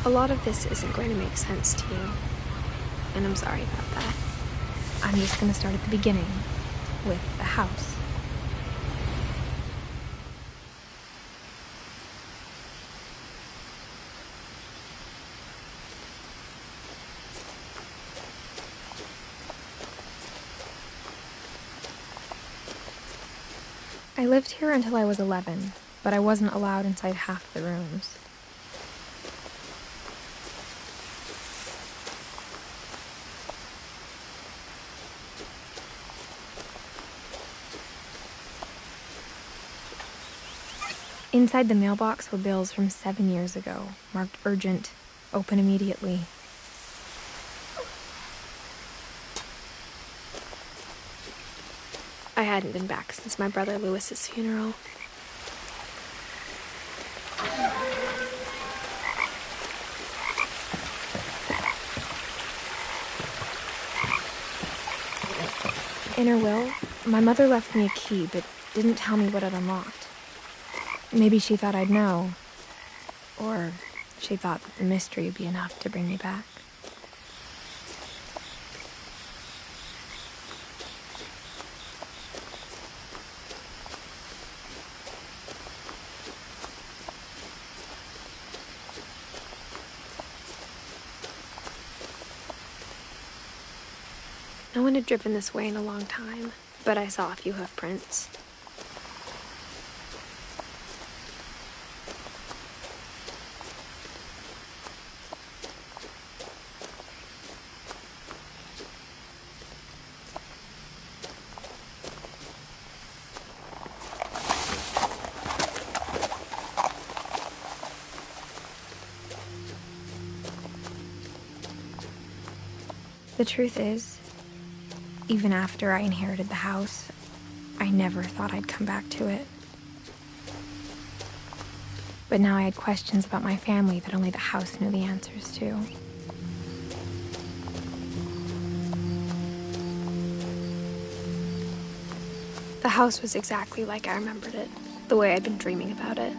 A lot of this isn't going to make sense to you, and I'm sorry about that. I'm just going to start at the beginning, with the house. I lived here until I was 11, but I wasn't allowed inside half the rooms. Inside the mailbox were bills from 7 years ago, marked urgent, open immediately. I hadn't been back since my brother Lewis's funeral. In her will, my mother left me a key, but didn't tell me what it unlocked. Maybe she thought I'd know, or she thought that the mystery would be enough to bring me back. No one had driven this way in a long time, but I saw a few hoof prints. The truth is, even after I inherited the house, I never thought I'd come back to it. But now I had questions about my family that only the house knew the answers to. The house was exactly like I remembered it, the way I'd been dreaming about it.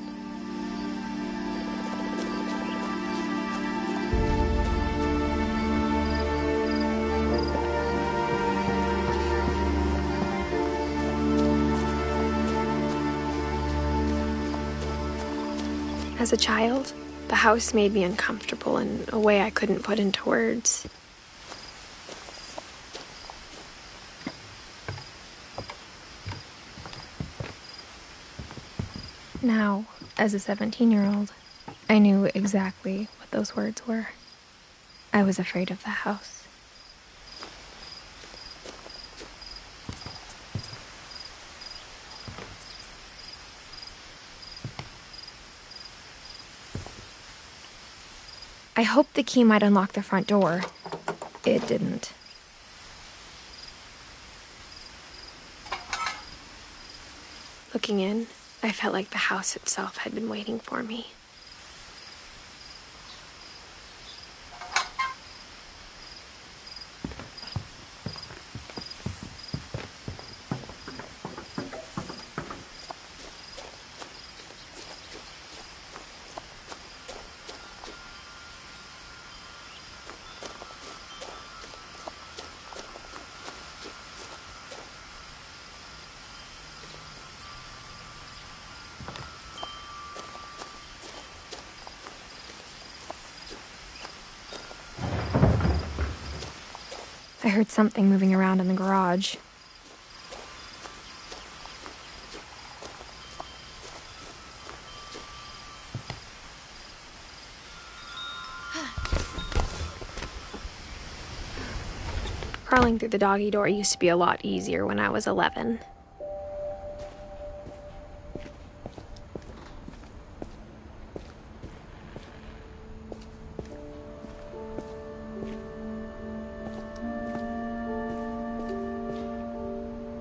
As a child, the house made me uncomfortable in a way I couldn't put into words. Now, as a 17-year-old, I knew exactly what those words were. I was afraid of the house. I hoped the key might unlock the front door. It didn't. Looking in, I felt like the house itself had been waiting for me. I heard something moving around in the garage. Crawling through the doggy door used to be a lot easier when I was 11.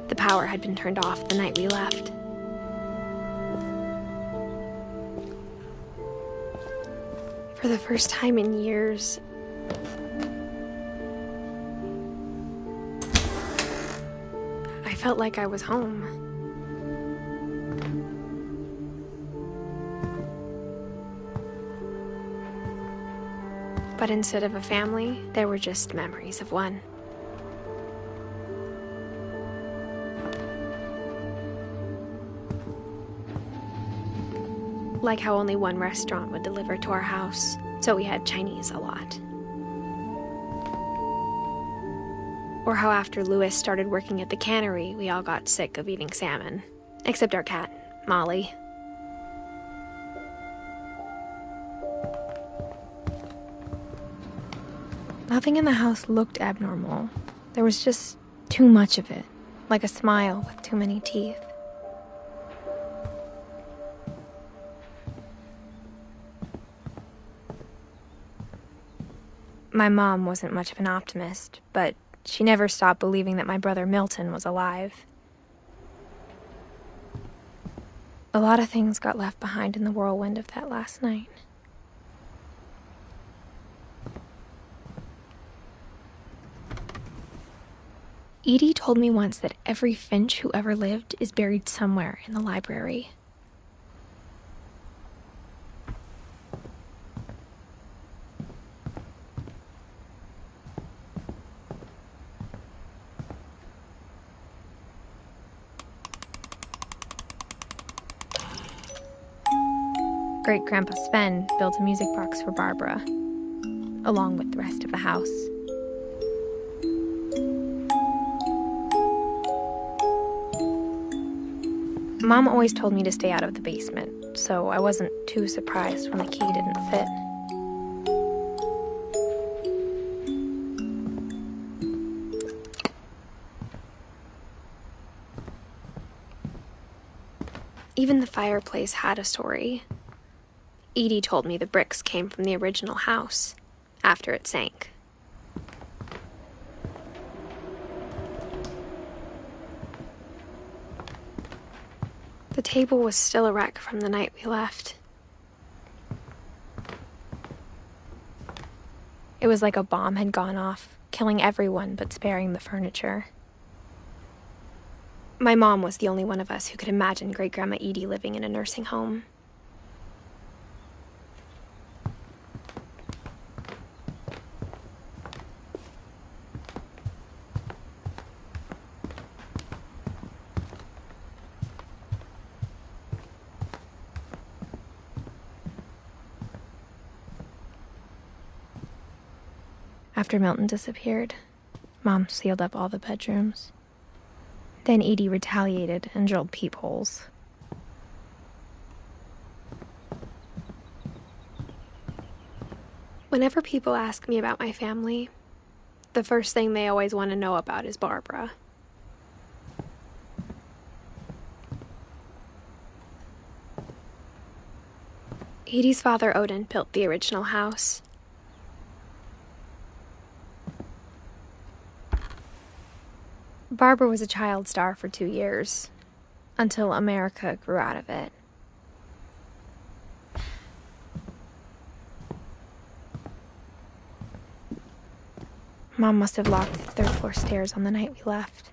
The power had been turned off the night we left. For the first time in years, I felt like I was home. But instead of a family, there were just memories of one. Like how only one restaurant would deliver to our house, so we had Chinese a lot. Or how after Louis started working at the cannery, we all got sick of eating salmon. Except our cat, Molly. Nothing in the house looked abnormal. There was just too much of it, like a smile with too many teeth. My mom wasn't much of an optimist, but she never stopped believing that my brother Milton was alive. A lot of things got left behind in the whirlwind of that last night. Edie told me once that every Finch who ever lived is buried somewhere in the library. Great-Grandpa Sven built a music box for Barbara, along with the rest of the house. Mom always told me to stay out of the basement, so I wasn't too surprised when the key didn't fit. Even the fireplace had a story. Edie told me the bricks came from the original house, after it sank. The table was still a wreck from the night we left. It was like a bomb had gone off, killing everyone but sparing the furniture. My mom was the only one of us who could imagine Great-Grandma Edie living in a nursing home. After Milton disappeared, Mom sealed up all the bedrooms. Then Edie retaliated and drilled peepholes. Whenever people ask me about my family, the first thing they always want to know about is Barbara. Edie's father, Odin, built the original house. Barbara was a child star for 2 years, until America grew out of it. Mom must have locked the third-floor stairs on the night we left.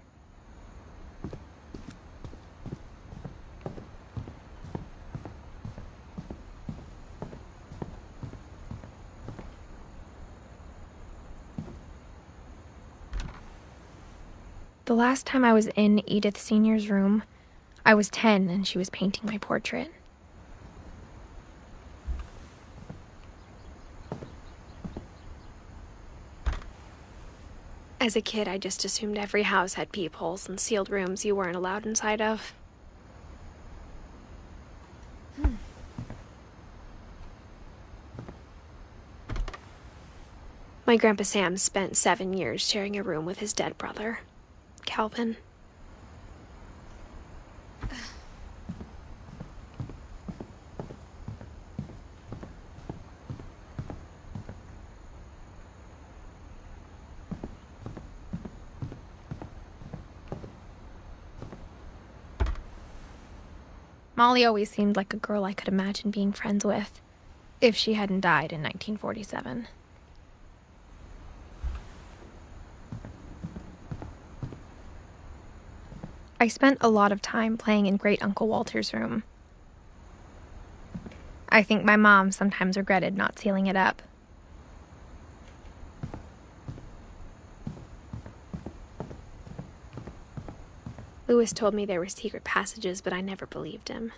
The last time I was in Edith Sr.'s room, I was 10 and she was painting my portrait. As a kid, I just assumed every house had peepholes and sealed rooms you weren't allowed inside of. My Grandpa Sam spent 7 years sharing a room with his dead brother, Calvin. Molly always seemed like a girl I could imagine being friends with, if she hadn't died in 1947. I spent a lot of time playing in Great Uncle Walter's room. I think my mom sometimes regretted not sealing it up. Lewis told me there were secret passages, but I never believed him.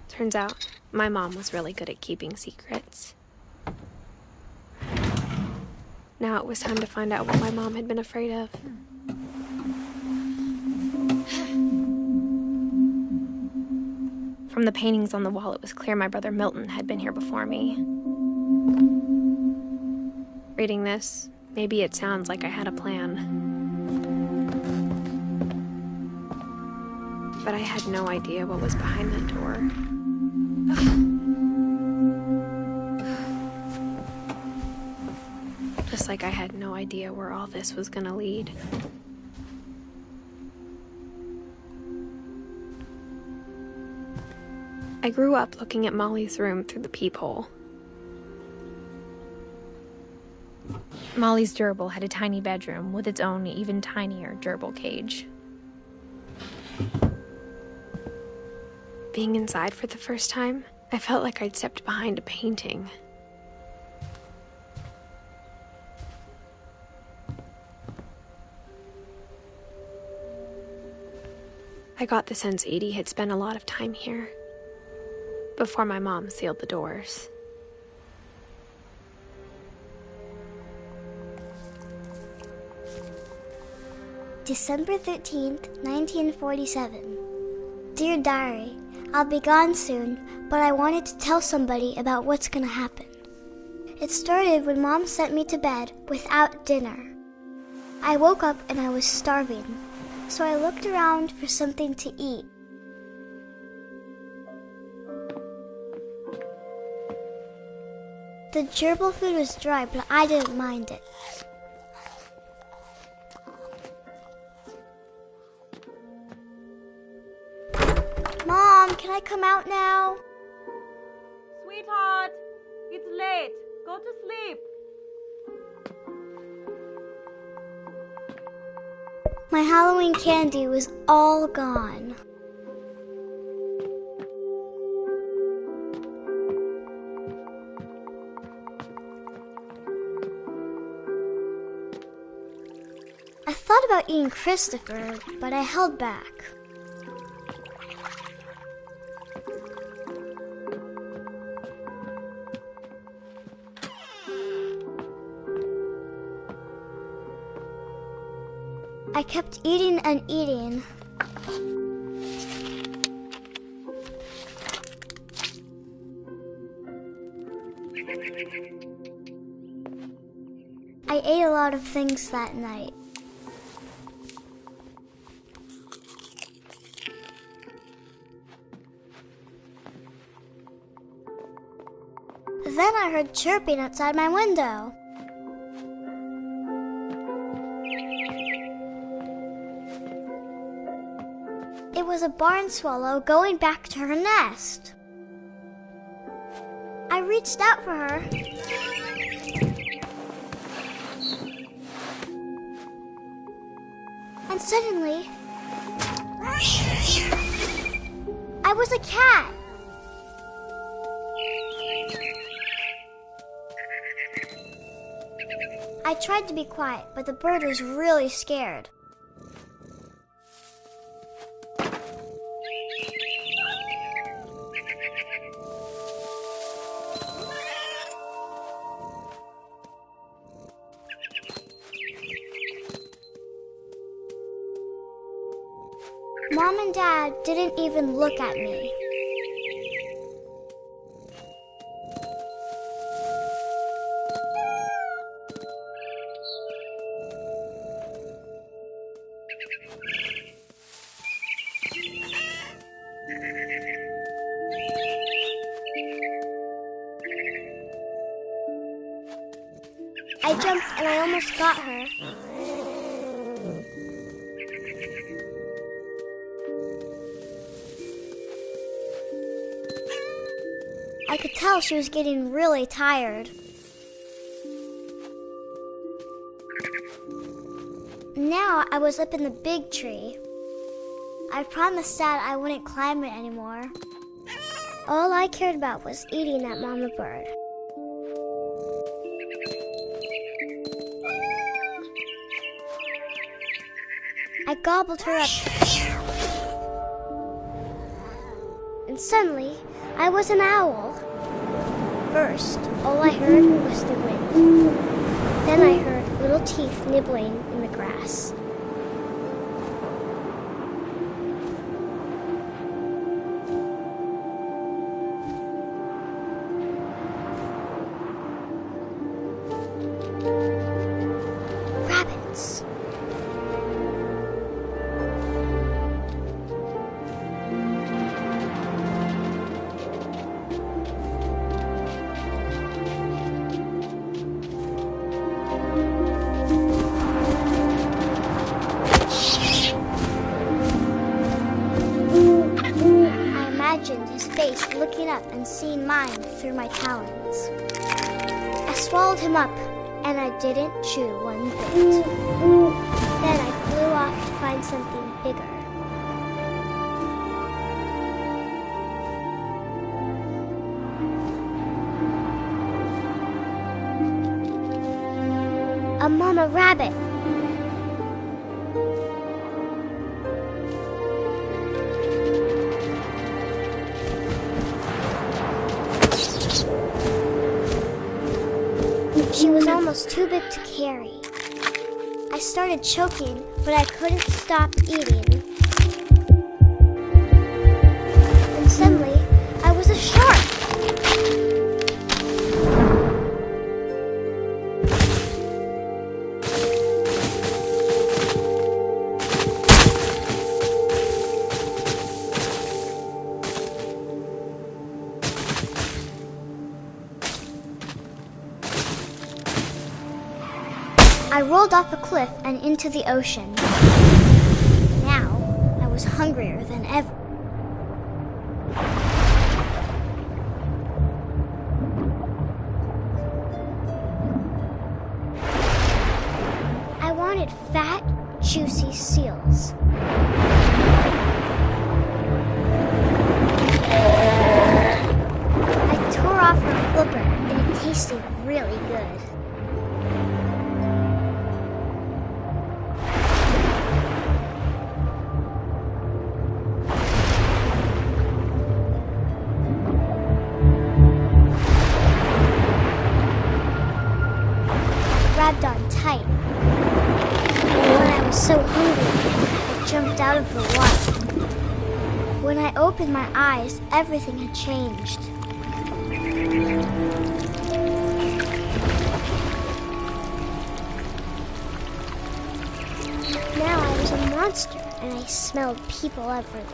Turns out, my mom was really good at keeping secrets. Now it was time to find out what my mom had been afraid of. From the paintings on the wall, it was clear my brother Milton had been here before me. Reading this, maybe it sounds like I had a plan. But I had no idea what was behind that door. Just like I had no idea where all this was gonna lead. I grew up looking at Molly's room through the peephole. Molly's gerbil had a tiny bedroom with its own even tinier gerbil cage. Being inside for the first time, I felt like I'd stepped behind a painting. I got the sense Edie had spent a lot of time here, before my mom sealed the doors. December 13th, 1947. Dear Diary, I'll be gone soon, but I wanted to tell somebody about what's gonna happen. It started when Mom sent me to bed without dinner. I woke up and I was starving, so I looked around for something to eat. The gerbil food was dry, but I didn't mind it. Mom, can I come out now? Sweetheart, it's late. Go to sleep. My Halloween candy was all gone. I thought about eating Christopher, but I held back. I kept eating and eating. I ate a lot of things that night. Then I heard chirping outside my window. It was a barn swallow going back to her nest. I reached out for her. And suddenly, I was a cat. I tried to be quiet, but the bird was really scared. Mom and Dad didn't even look at me. I jumped and I almost got her. I could tell she was getting really tired. Now I was up in the big tree. I promised Dad I wouldn't climb it anymore. All I cared about was eating that mama bird. I gobbled her up. And suddenly, I was an owl. First, all I heard was the wind. Then I heard little teeth nibbling in the grass. Rabbits. His face looking up and seeing mine through my talons. I swallowed him up, and I didn't chew one bit. Then I flew off to find something bigger. A mama rabbit. She was almost too big to carry. I started choking, but I couldn't stop eating. And suddenly, I was a shark. I rolled off a cliff and into the ocean. Now, I was hungrier than ever. I wanted fat, juicy seals. I tore off her flipper, and it tasted really good. Grabbed on tight. And when I was so hungry, I jumped out of the water. When I opened my eyes, everything had changed. Now I was a monster, and I smelled people everywhere.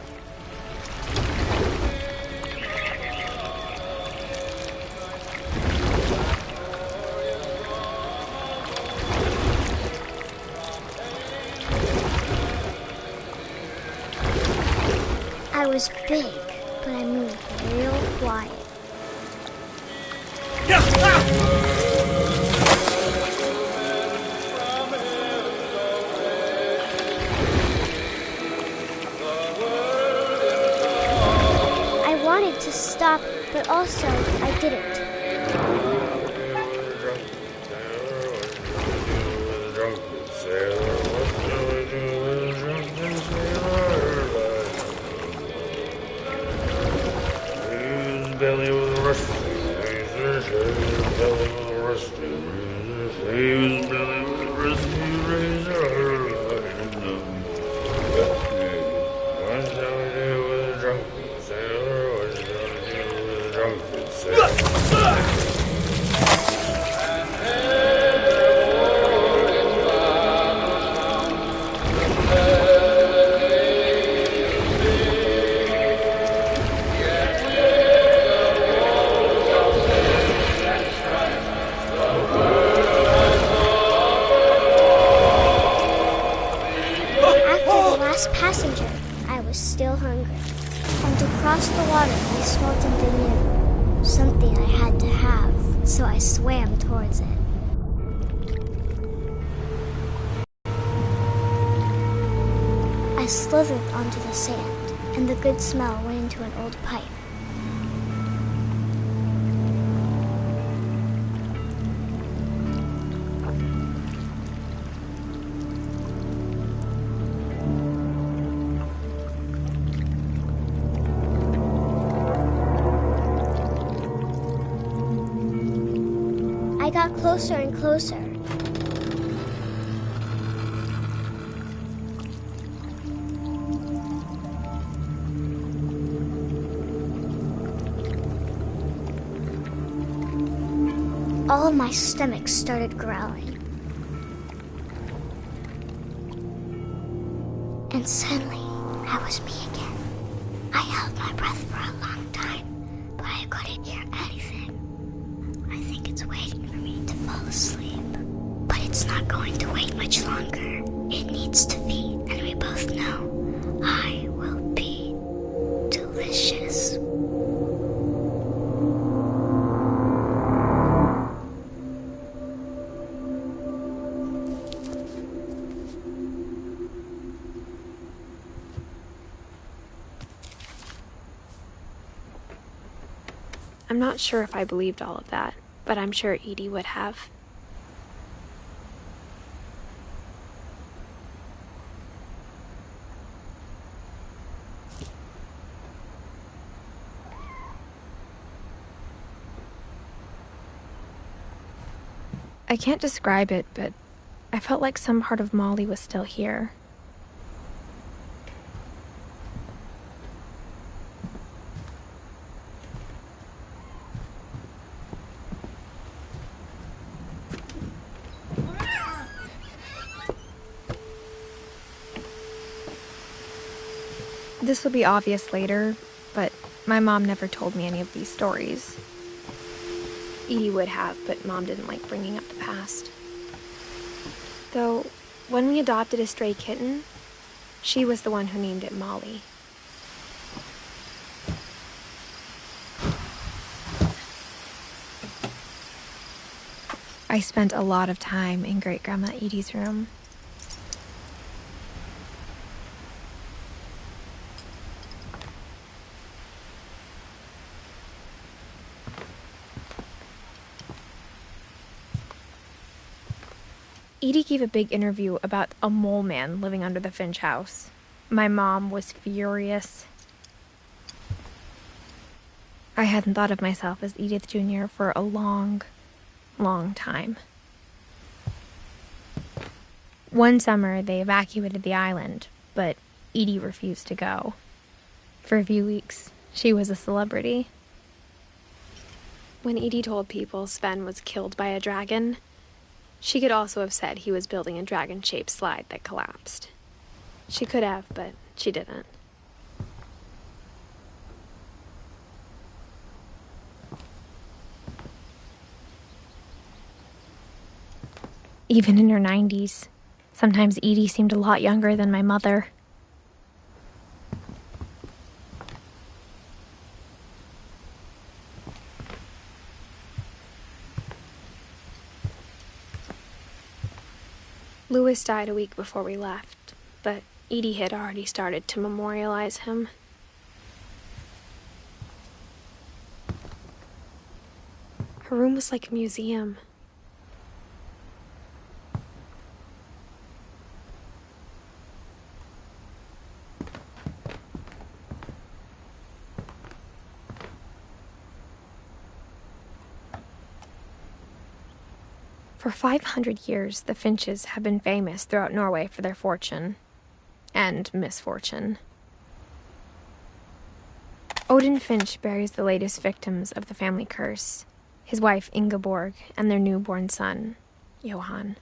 I was big, but I moved real quiet. I wanted to stop, but also I didn't. Belly with a rusty razor, belly with a rusty razor, his belly with a rusty razor. What shall we do with a drunken sailor? What shall we do with a drunken sailor? Passenger, I was still hungry. And to cross the water, I smelled something new. Something I had to have, so I swam towards it. I slithered onto the sand, and the good smell went into an old pipe. I got closer and closer. All of my stomach started growling. And suddenly, I was me again. I held my breath for a long time, but I couldn't hear anything. I think it's waiting for me to fall asleep. But it's not going to wait much longer. It needs to feed, and we both know I will be delicious. I'm not sure if I believed all of that, but I'm sure Edie would have. I can't describe it, but I felt like some part of Molly was still here. This will be obvious later, but my mom never told me any of these stories. Edie would have, but Mom didn't like bringing up the past. Though, when we adopted a stray kitten, she was the one who named it Molly. I spent a lot of time in Great-Grandma Edie's room. Edie gave a big interview about a mole man living under the Finch house. My mom was furious. I hadn't thought of myself as Edith Jr. for a long time. One summer, they evacuated the island, but Edie refused to go. For a few weeks, she was a celebrity. When Edie told people Sven was killed by a dragon, she could also have said he was building a dragon-shaped slide that collapsed. She could have, but she didn't. Even in her 90s, sometimes Edie seemed a lot younger than my mother. Louis died a week before we left, but Edie had already started to memorialize him. Her room was like a museum. For 500 years, the Finches have been famous throughout Norway for their fortune and misfortune. Odin Finch buries the latest victims of the family curse, his wife Ingeborg and their newborn son, Johan.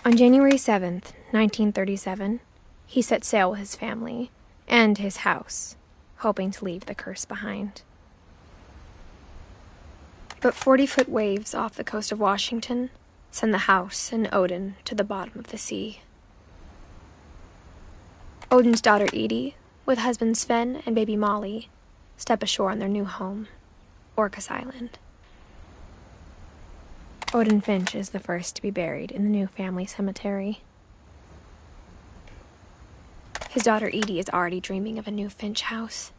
On January 7th, 1937, he set sail with his family and his house, hoping to leave the curse behind. But 40-foot waves off the coast of Washington send the house and Odin to the bottom of the sea. Odin's daughter Edie, with husband Sven and baby Molly, step ashore on their new home, Orcas Island. Odin Finch is the first to be buried in the new family cemetery. His daughter Edie is already dreaming of a new Finch house.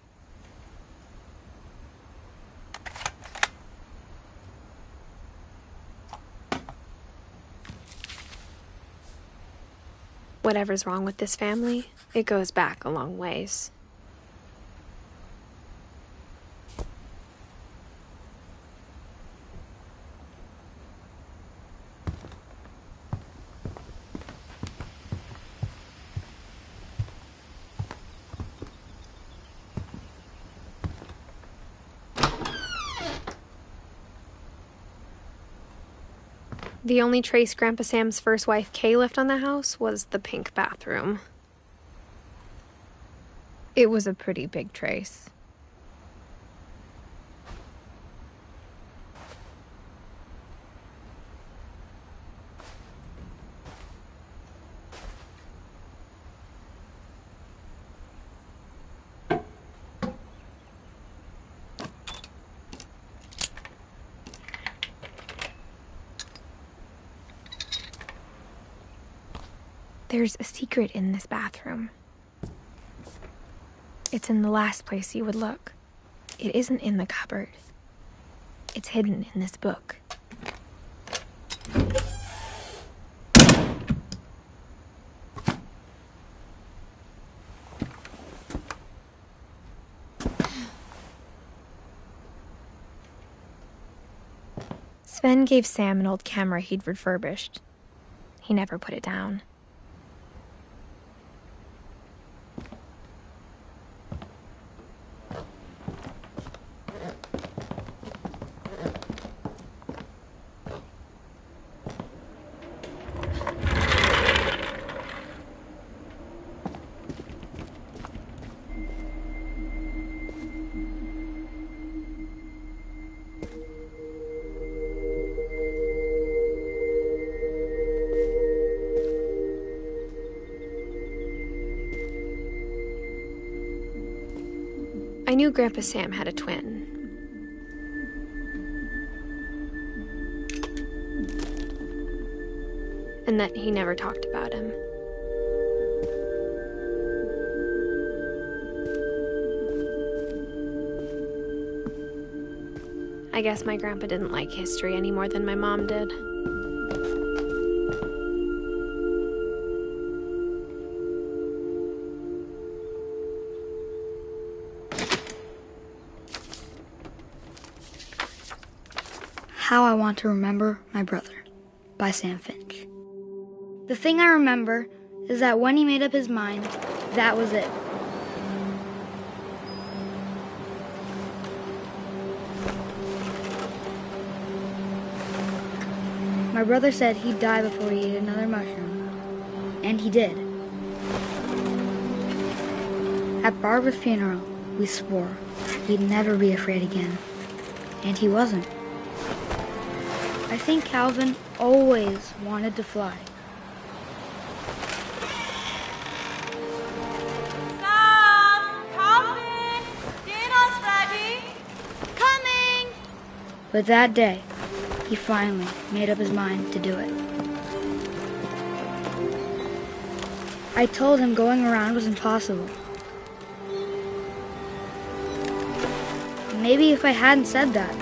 Whatever's wrong with this family, it goes back a long ways. The only trace Grandpa Sam's first wife, Kay, left on the house was the pink bathroom. It was a pretty big trace. There's a secret in this bathroom. It's in the last place you would look. It isn't in the cupboard. It's hidden in this book. Sven gave Sam an old camera he'd refurbished. He never put it down. I knew Grandpa Sam had a twin. And that he never talked about him. I guess my grandpa didn't like history any more than my mom did. How I Want to Remember My Brother by Sam Finch. The thing I remember is that when he made up his mind, that was it. My brother said he'd die before he ate another mushroom, and he did. At Barbara's funeral, we swore he'd never be afraid again, and he wasn't. I think Calvin always wanted to fly. Sam! Calvin! Dinner's ready! Coming! But that day, he finally made up his mind to do it. I told him going around was impossible. Maybe if I hadn't said that,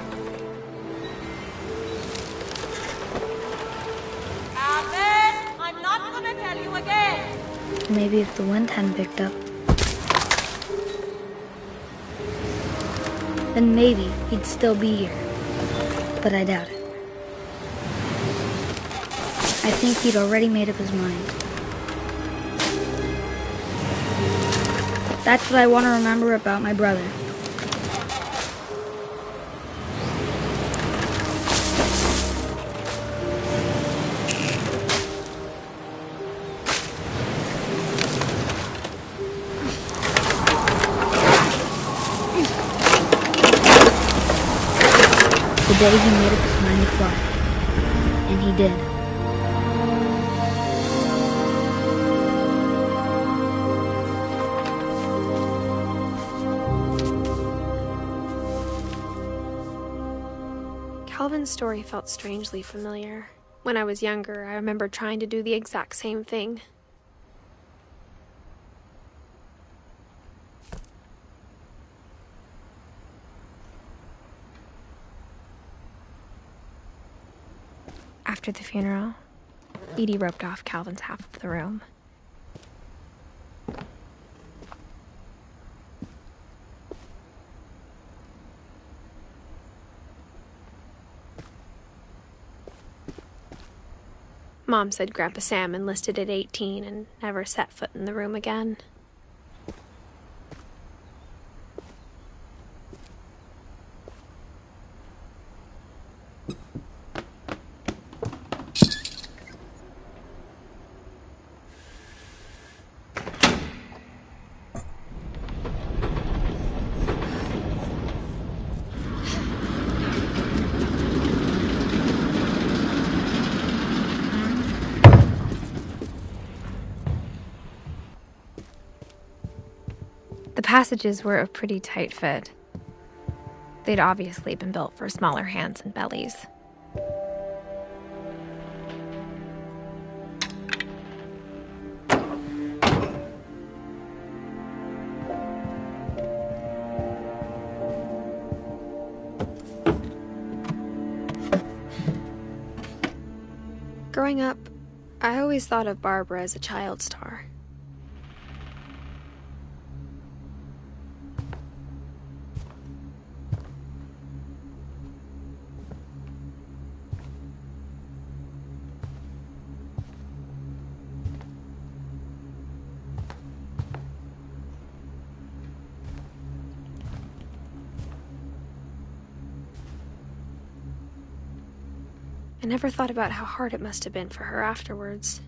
Calvin! I'm not gonna tell you again! maybe if the wind hadn't picked up, then maybe he'd still be here. But I doubt it. I think he'd already made up his mind. That's what I want to remember about my brother. The day he made up his mind to fly. And he did. Calvin's story felt strangely familiar. When I was younger, I remember trying to do the exact same thing. After the funeral, Edie roped off Calvin's half of the room. Mom said Grandpa Sam enlisted at 18 and never set foot in the room again. passages were a pretty tight fit. They'd obviously been built for smaller hands and bellies. Growing up, I always thought of Barbara as a child star. I never thought about how hard it must have been for her afterwards.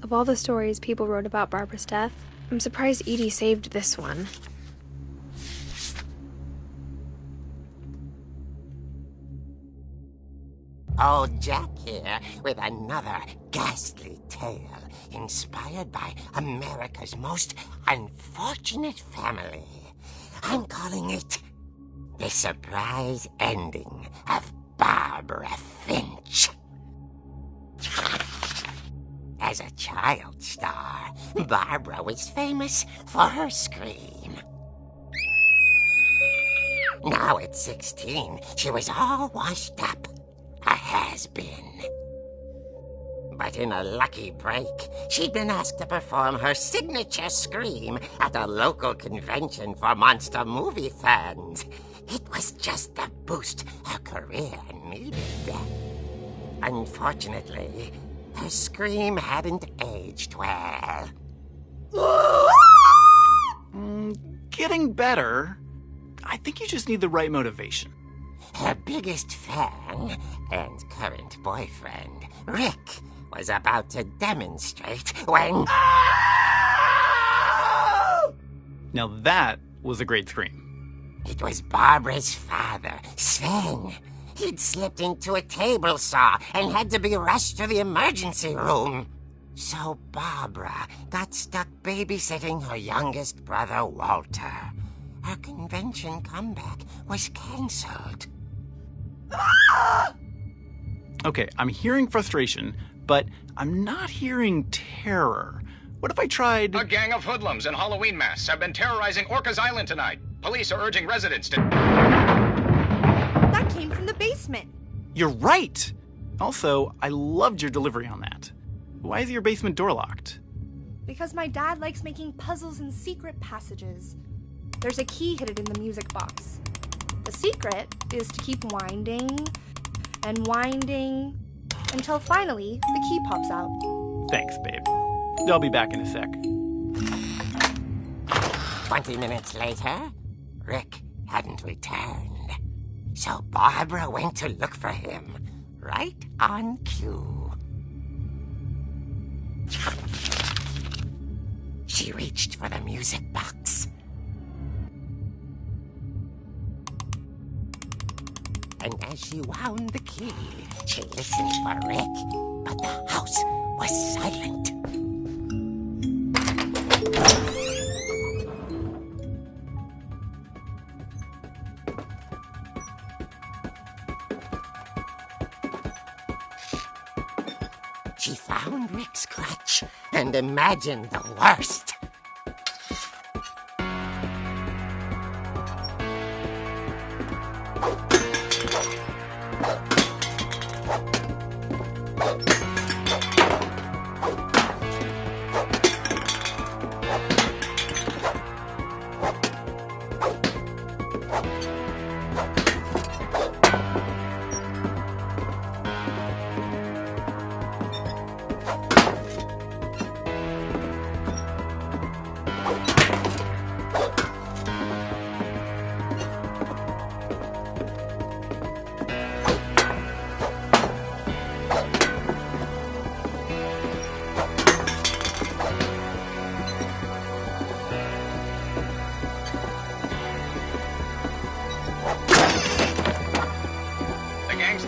Of all the stories people wrote about Barbara's death, I'm surprised Edie saved this one. Old Jack here with another ghastly tale inspired by America's most unfortunate family. I'm calling it The Surprise Ending of Barbara Finch. As a child star, Barbara was famous for her scream. Now at 16, she was all washed up. A has-been. But in a lucky break, she'd been asked to perform her signature scream at a local convention for monster movie fans. It was just the boost her career needed. Unfortunately, her scream hadn't aged well. Getting better. I think you just need the right motivation. Her biggest fan and current boyfriend, Rick, was about to demonstrate when... Now that was a great scream. It was Barbara's father, Sven. He'd slipped into a table saw and had to be rushed to the emergency room. So Barbara got stuck babysitting her youngest brother, Walter. Her convention comeback was cancelled. Okay, I'm hearing frustration, but I'm not hearing terror. What if I tried... A gang of hoodlums in Halloween masks have been terrorizing Orcas Island tonight. Police are urging residents to... That came from the basement. You're right! Also, I loved your delivery on that. Why is your basement door locked? Because my dad likes making puzzles and secret passages. There's a key hidden in the music box. The secret is to keep winding and winding until finally the key pops out. Thanks, babe. I'll be back in a sec. 20 minutes later, Rick hadn't returned. So Barbara went to look for him, right on cue. She reached for the music box. And as she wound the key, she listened for Rick, but the house was silent. She found Rick's crutch and imagined the worst.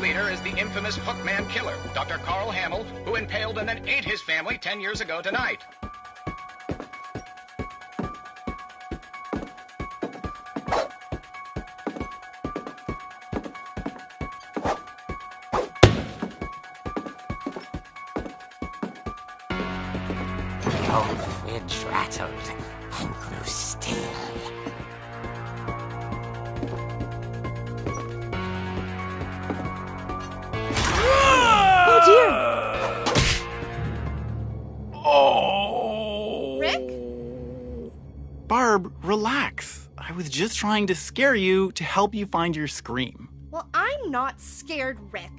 leader is the infamous Hookman killer, Dr. Carl Hamill, who impaled and then ate his family 10 years ago tonight. The old fridge rattled and grew still. Oh dear! Oh! Rick? Barb, relax. I was just trying to scare you to help you find your scream. Well, I'm not scared, Rick.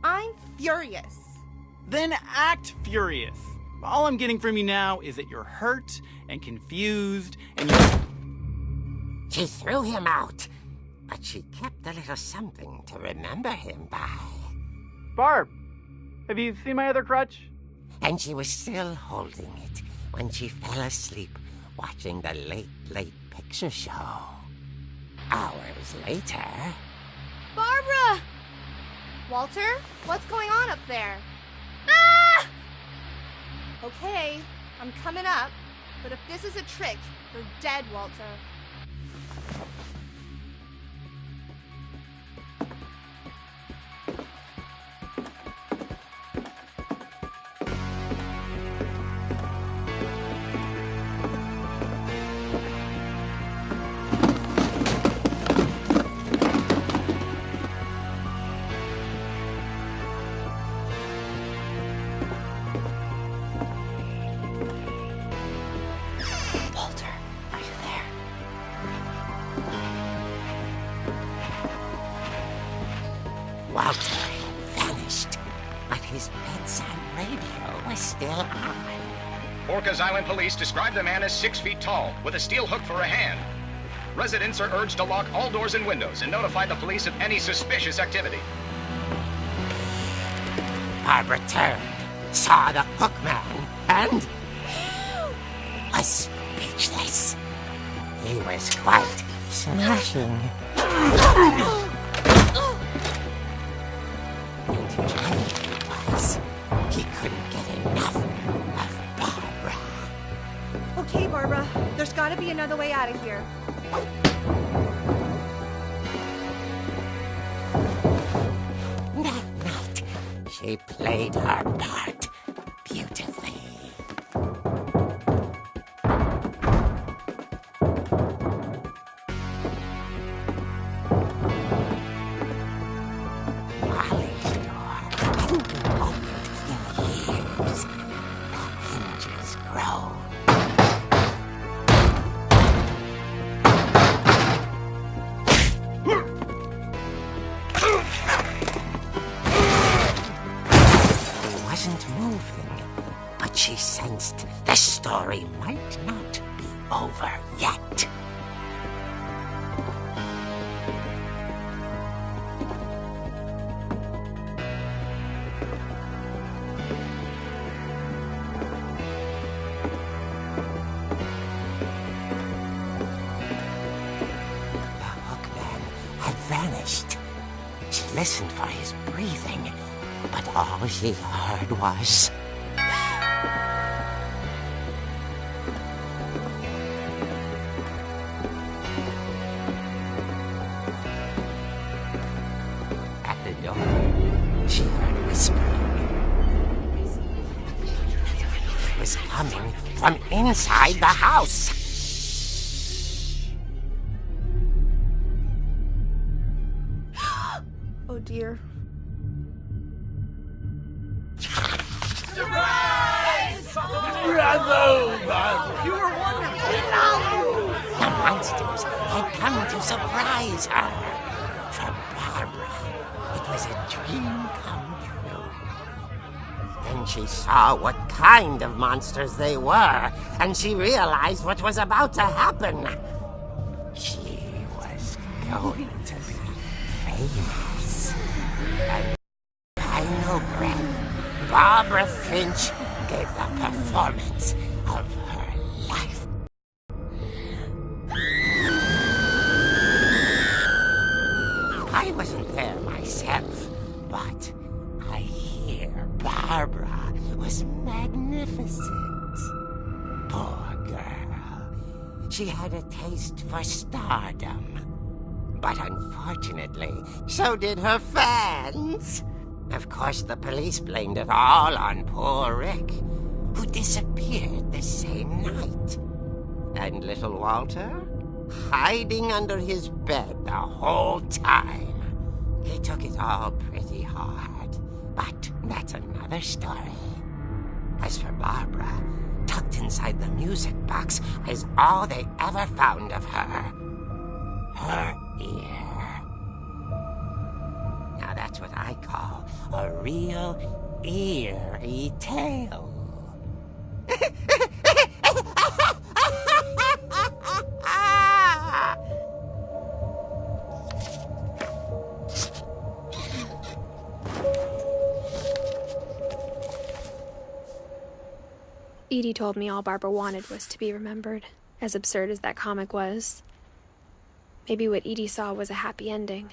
I'm furious. Then act furious. All I'm getting from you now is that you're hurt and confused and She threw him out, but she kept a little something to remember him by. Barb, have you seen my other crutch? And she was still holding it when she fell asleep watching the late picture show. Hours later... Barbara! Walter, what's going on up there? Ah! Okay, I'm coming up, but if this is a trick, you're dead, Walter. Walter, are you there? Walter had vanished, but his bedside radio was still on. Orcas Island police describe the man as 6 feet tall, with a steel hook for a hand. Residents are urged to lock all doors and windows and notify the police of any suspicious activity. Barbara turned, saw the hookman, and was speechless. He was quite smashing. And the trouble was, he couldn't get enough of Barbara. Okay, Barbara, there's gotta be another way out of here. That night, she played her part beautifully. Molly's door hadn't been opened in years. The hinges groaned. He wasn't moving, but she sensed the story might not be over yet. The hookman had vanished. She listened for his breathing, but all she heard was... At the door, she heard whispering. It was coming from inside the house. Oh dear. The monsters had come to surprise her. For Barbara, it was a dream come true. Then she saw what kind of monsters they were, and she realized what was about to happen. She was going to be famous. And final breath, Barbara Finch gave the performance of her life. I wasn't there myself, but magnificent. Poor girl. She had a taste for stardom. But unfortunately, so did her fans. Of course, the police blamed it all on poor Rick, who disappeared the same night. And little Walter? Hiding under his bed the whole time. He took it all pretty hard, but that's another story. As for Barbara, tucked inside the music box is all they ever found of her. Her ear. Now that's what I call a real eerie tale. Edie told me all Barbara wanted was to be remembered, as absurd as that comic was. Maybe what Edie saw was a happy ending.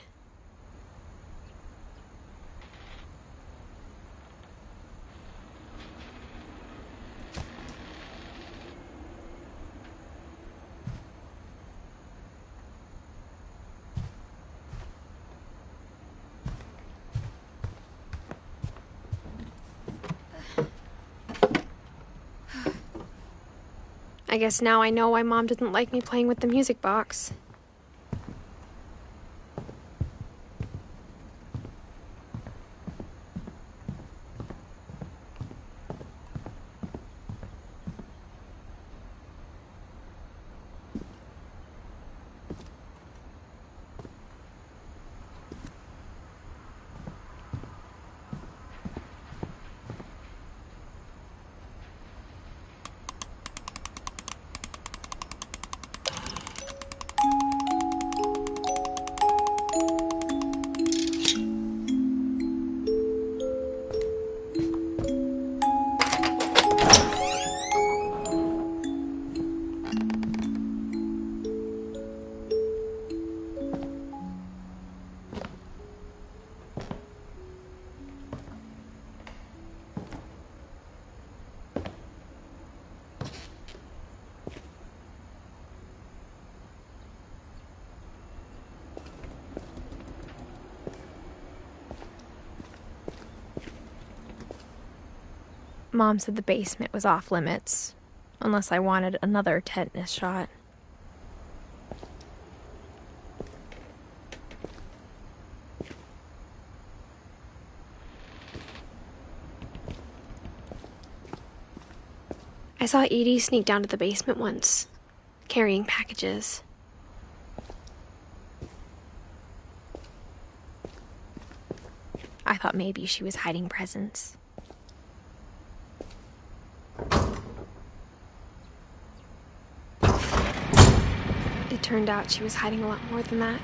I guess now I know why Mom didn't like me playing with the music box. Mom said the basement was off limits, unless I wanted another tetanus shot. I saw Edie sneak down to the basement once, carrying packages. I thought maybe she was hiding presents. It turned out she was hiding a lot more than that.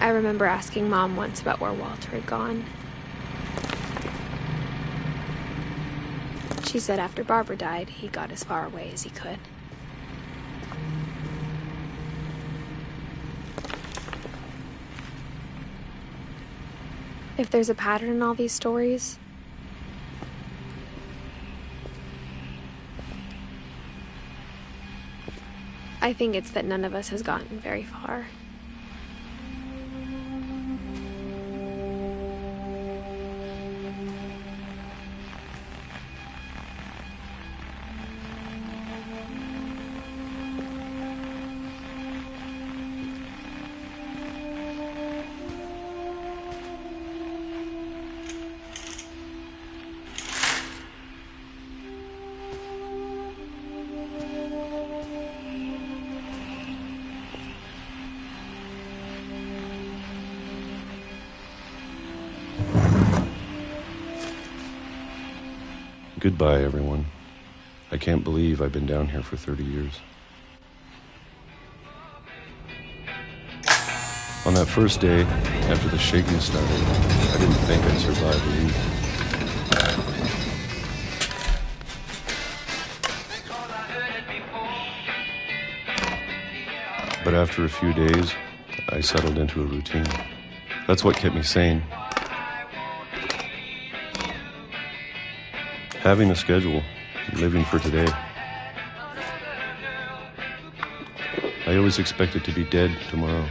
I remember asking Mom once about where Walter had gone. She said after Barbara died, he got as far away as he could. If there's a pattern in all these stories, I think it's that none of us has gotten very far. Goodbye, everyone. I can't believe I've been down here for 30 years. On that first day, after the shaking started, I didn't think I'd survive a week. But after a few days, I settled into a routine. That's what kept me sane. Having a schedule, living for today. I always expected to be dead tomorrow.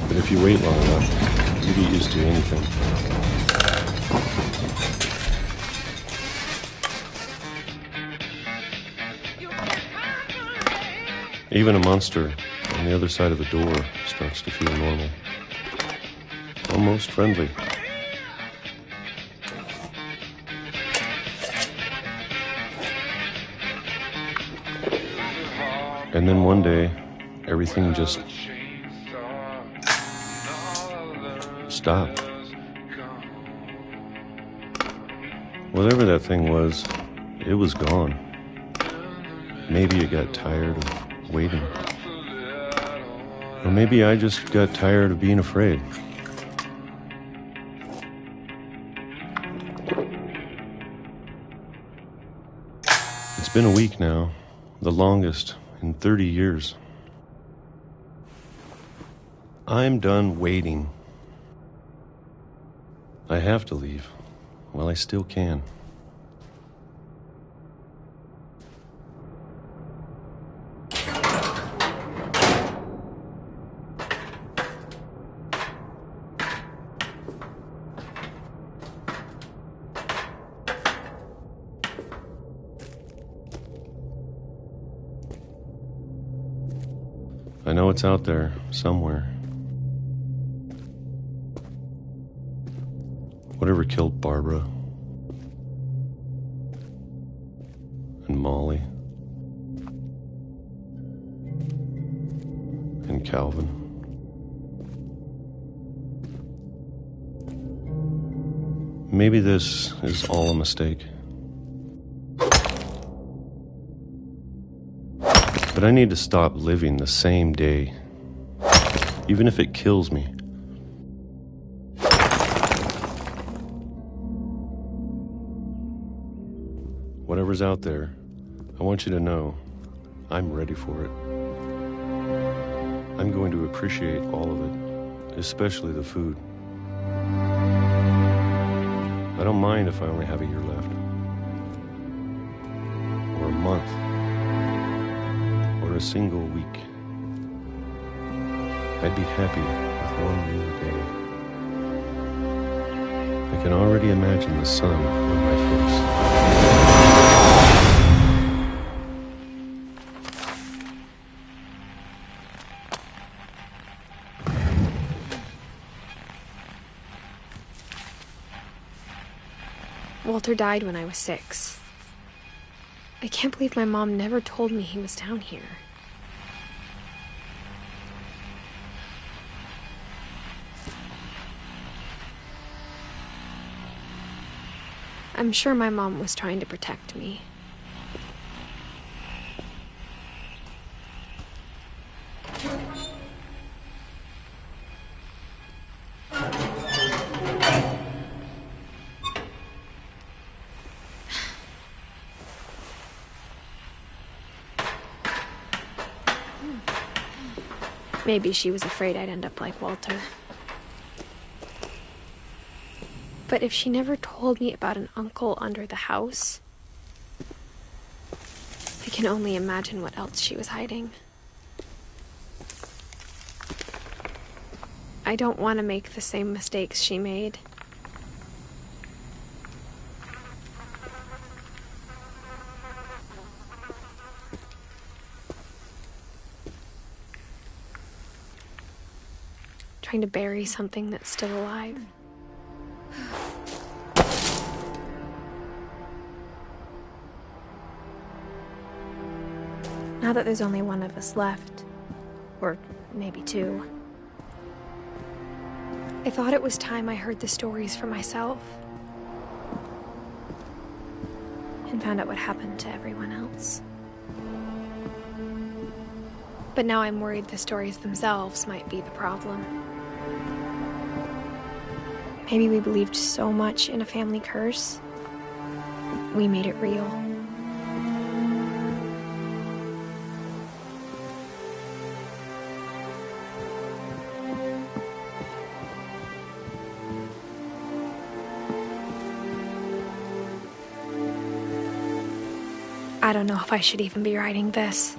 But if you wait long enough, you get used to anything. Even a monster on the other side of the door starts to feel normal. Almost friendly. And then one day, everything just stopped. Whatever that thing was, it was gone. Maybe it got tired of waiting. Or maybe I just got tired of being afraid. It's been a week now, the longest in 30 years. I'm done waiting. I have to leave while I still can. I know it's out there somewhere. Whatever killed Barbara and Molly and Calvin. Maybe this is all a mistake. But I need to stop living the same day, even if it kills me. Whatever's out there, I want you to know I'm ready for it. I'm going to appreciate all of it, especially the food. I don't mind if I only have a year left, or a month, or a single week. I'd be happy with one new day. I can already imagine the sun on my face. Walter died when I was 6. I can't believe my mom never told me he was down here. I'm sure my mom was trying to protect me. Maybe she was afraid I'd end up like Walter. But if she never told me about an uncle under the house, I can only imagine what else she was hiding. I don't want to make the same mistakes she made. Trying to bury something that's still alive. Now that there's only one of us left, or maybe 2, I thought it was time I heard the stories for myself and found out what happened to everyone else. But now I'm worried the stories themselves might be the problem. Maybe we believed so much in a family curse, we made it real. I don't know if I should even be writing this.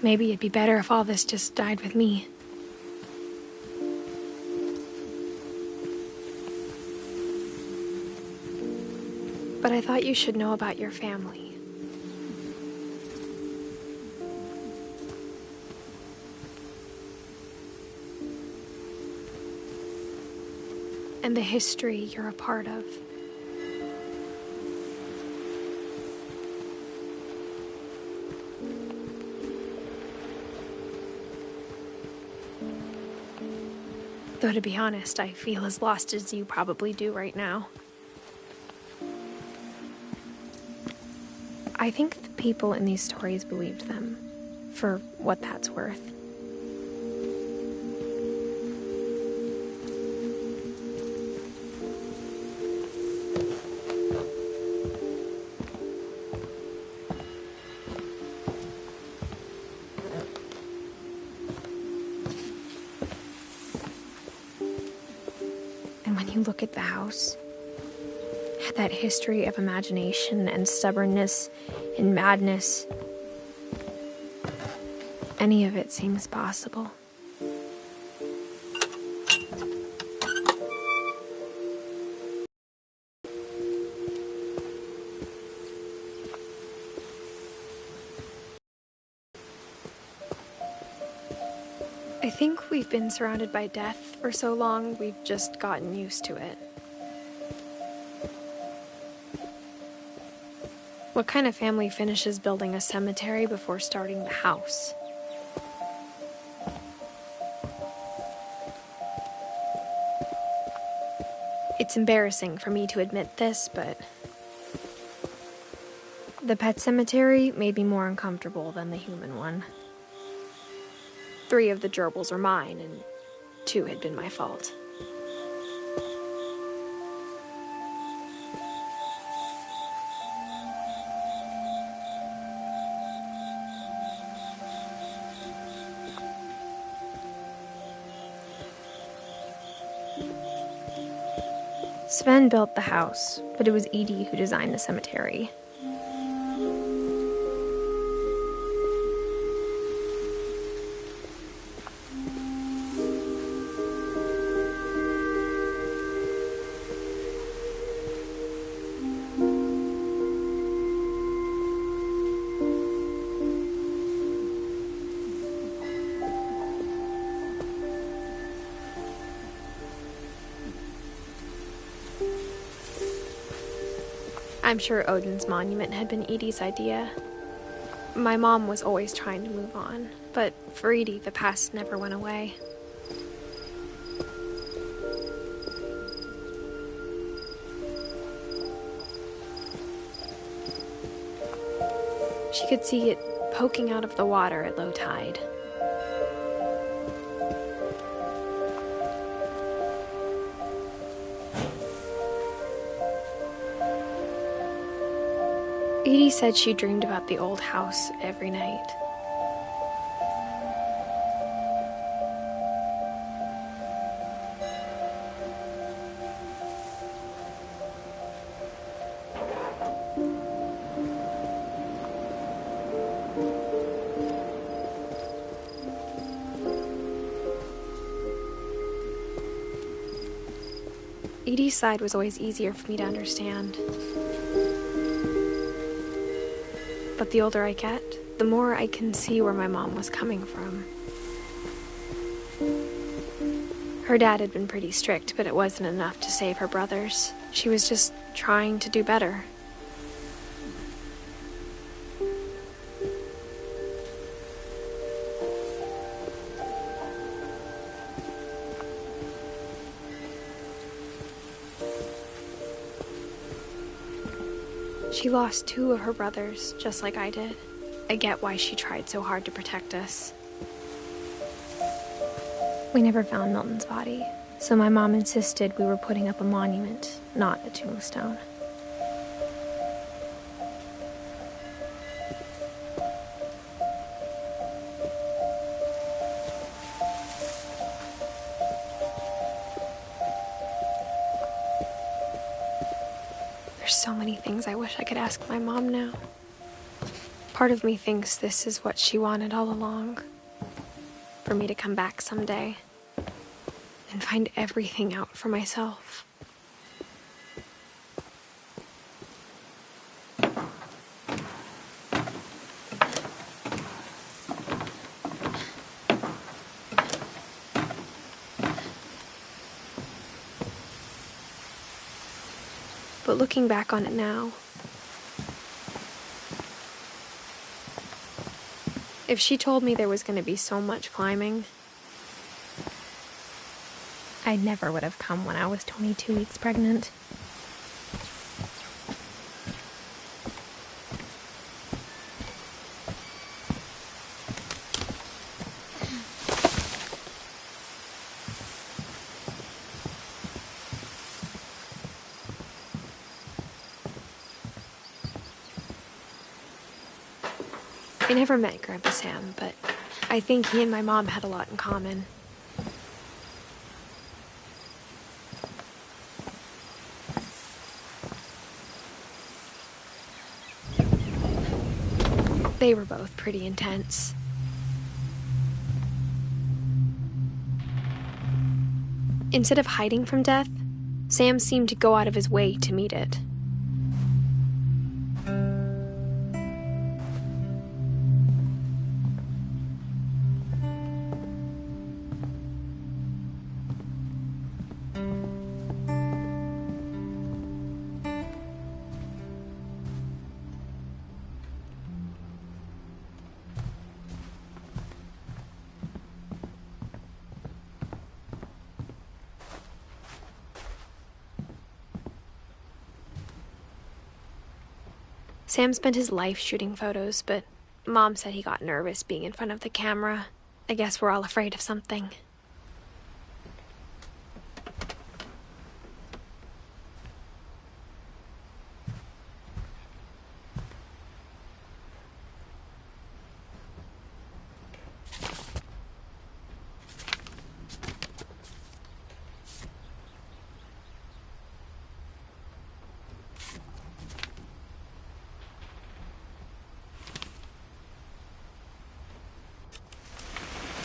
Maybe it'd be better if all this just died with me. But I thought you should know about your family. And the history you're a part of. Though to be honest, I feel as lost as you probably do right now. I think the people in these stories believed them, for what that's worth. And when you look at the house, that history of imagination and stubbornness and madness, any of it seems possible. I think we've been surrounded by death for so long, we've just gotten used to it. What kind of family finishes building a cemetery before starting the house? It's embarrassing for me to admit this, but the pet cemetery made me more uncomfortable than the human one. 3 of the gerbils are mine, and 2 had been my fault. Sven built the house, but it was Edie who designed the cemetery. I'm sure Odin's monument had been Edie's idea. My mom was always trying to move on, but for Edie, the past never went away. She could see it poking out of the water at low tide. Edie said she dreamed about the old house every night. Edie's side was always easier for me to understand. But the older I get, the more I can see where my mom was coming from. Her dad had been pretty strict, but it wasn't enough to save her brothers. She was just trying to do better. She lost 2 of her brothers, just like I did. I get why she tried so hard to protect us. We never found Milton's body, so my mom insisted we were putting up a monument, not a tombstone. There's so many things I wish I could ask my mom now. Part of me thinks this is what she wanted all along. For me to come back someday and find everything out for myself. But looking back on it now, if she told me there was going to be so much climbing, I never would have come when I was 22 weeks pregnant. I never met Grandpa Sam, but I think he and my mom had a lot in common. They were both pretty intense. Instead of hiding from death, Sam seemed to go out of his way to meet it. Sam spent his life shooting photos, but Mom said he got nervous being in front of the camera. I guess we're all afraid of something.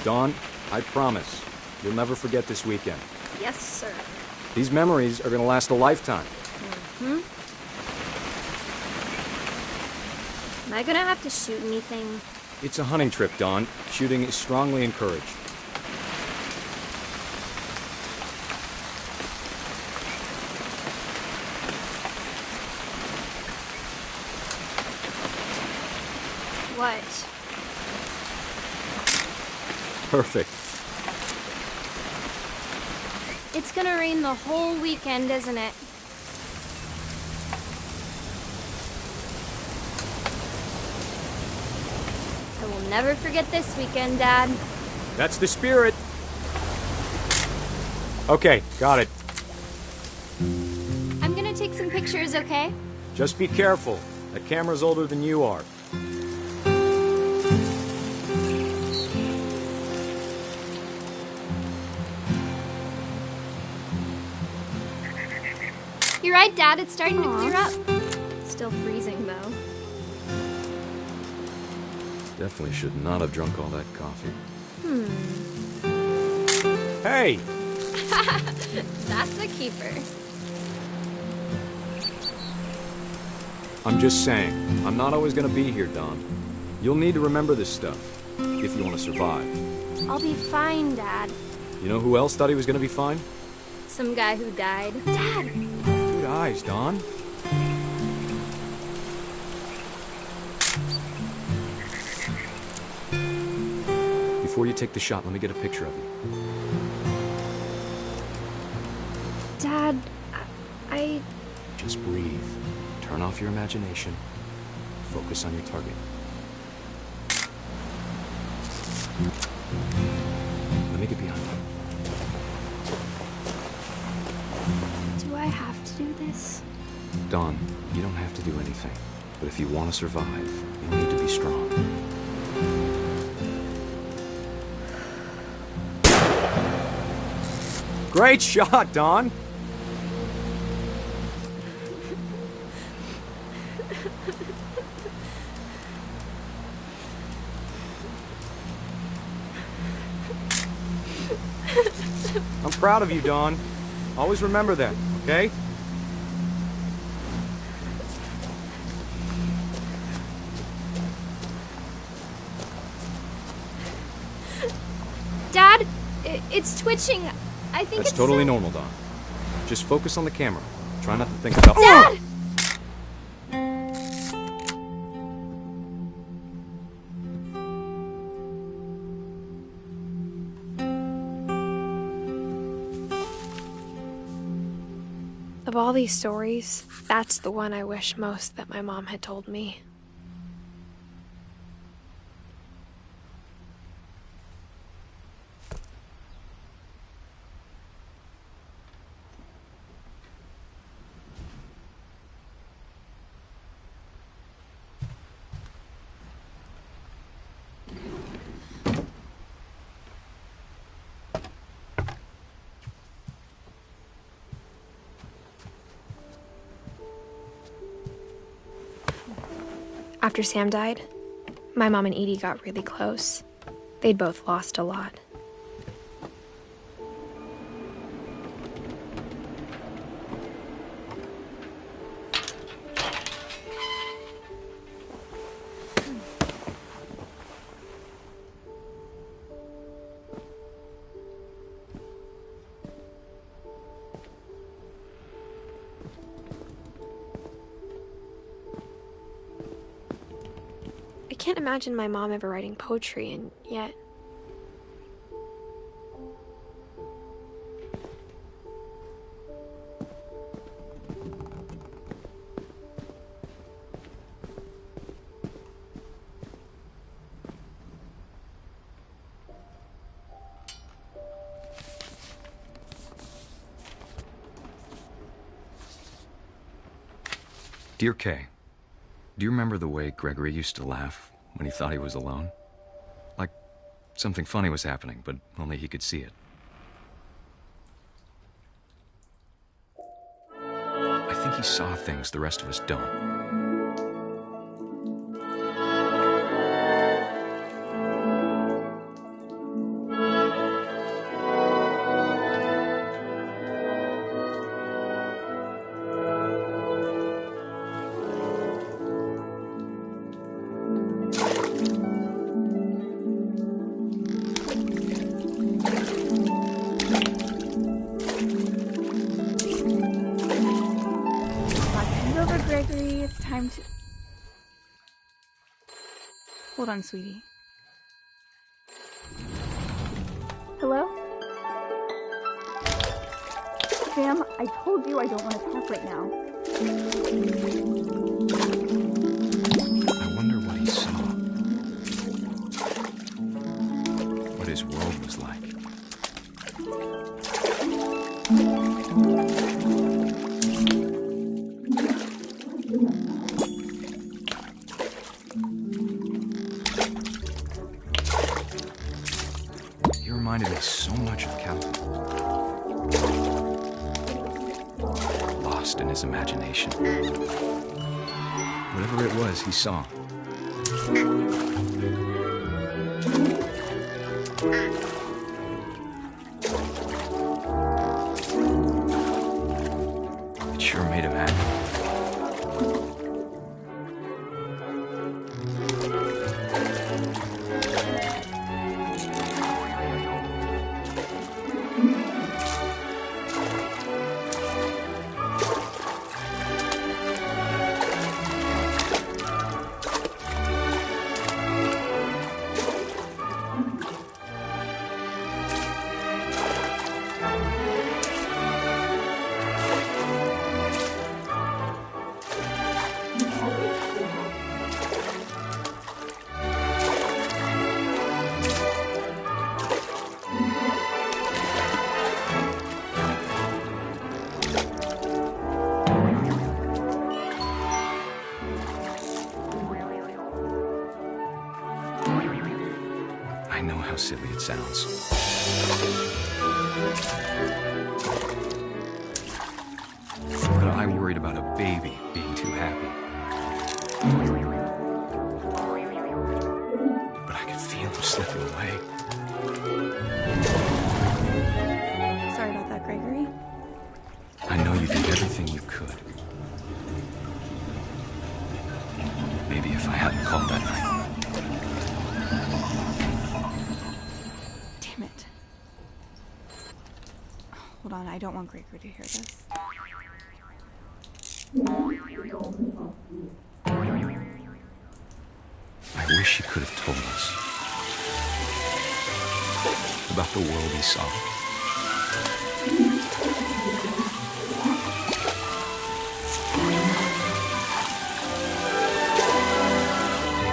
Dawn, I promise, you'll never forget this weekend. Yes, sir. These memories are gonna last a lifetime. Am I gonna have to shoot anything? It's a hunting trip, Dawn. Shooting is strongly encouraged. What? Perfect. It's gonna rain the whole weekend, isn't it? I will never forget this weekend, Dad. That's the spirit. Okay, got it. I'm gonna take some pictures, okay? Just be careful. That camera's older than you are. You're right, Dad. It's starting to clear up. Still freezing, though. Definitely should not have drunk all that coffee. Hey! That's a keeper. I'm just saying, I'm not always gonna be here, Dawn. You'll need to remember this stuff, if you want to survive. I'll be fine, Dad. You know who else thought he was gonna be fine? Some guy who died. Dad! Good eyes, Dawn. Before you take the shot, let me get a picture of you. Dad, I... Just breathe. Turn off your imagination. Focus on your target. Let me get behind you. Do I have to do this? Dawn, you don't have to do anything. But if you want to survive, you need to be strong. Great shot, Dawn! I'm proud of you, Dawn. Always remember that, okay? Dad, it's twitching. I think That's it's totally normal, Dawn. Just focus on the camera. Try not to think about— Dad! Of all these stories, that's the one I wish most that my mom had told me. After Sam died, my mom and Edie got really close. They'd both lost a lot. I can't imagine my mom ever writing poetry, and yet... Dear Kay, do you remember the way Gregory used to laugh when he thought he was alone? Like something funny was happening, but only he could see it. I think he saw things the rest of us don't. Gregory, it's time to... Hold on, sweetie. Hello? Sam, I told you I don't want to talk right now. I wonder what he saw. What his world was like. He reminded me so much of Calvin. Lost in his imagination. Whatever it was he saw. It sure made him happy. I know how silly it sounds. But I worried about a baby being too happy. if I hadn't called that night. Damn it. Hold on, I don't want Gregory to hear this. I wish he could have told us about the world he saw.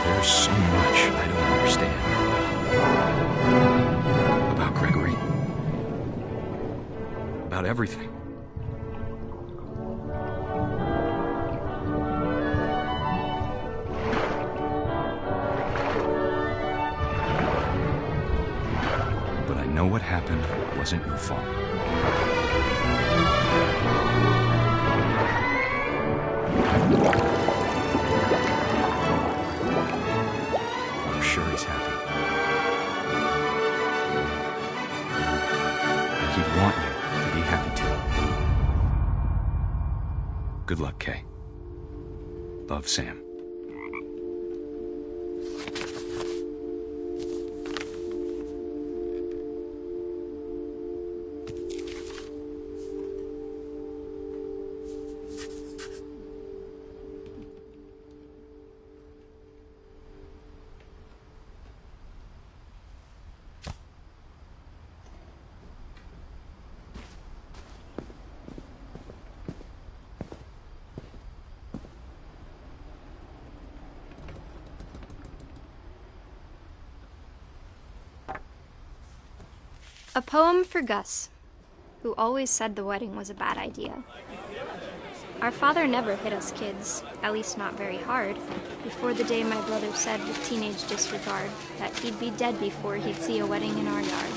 There's so much I don't understand about Gregory, about everything. But I know what happened wasn't your fault. I'm sure he's happy. And he'd want you to be happy too. Good luck, Kay. Love, Sam. A poem for Gus, who always said the wedding was a bad idea. Our father never hit us kids, at least not very hard, before the day my brother said with teenage disregard that he'd be dead before he'd see a wedding in our yard.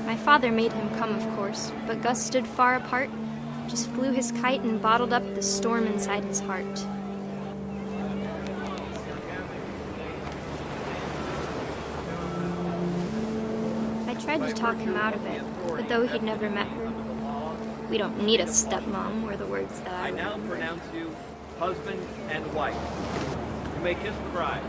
My father made him come, of course, but Gus stood far apart, just flew his kite and bottled up the storm inside his heart. I tried to talk him out of it, but though he'd never met her, "We don't need a stepmom," were the words that I now pronounce you husband and wife. You may kiss the bride.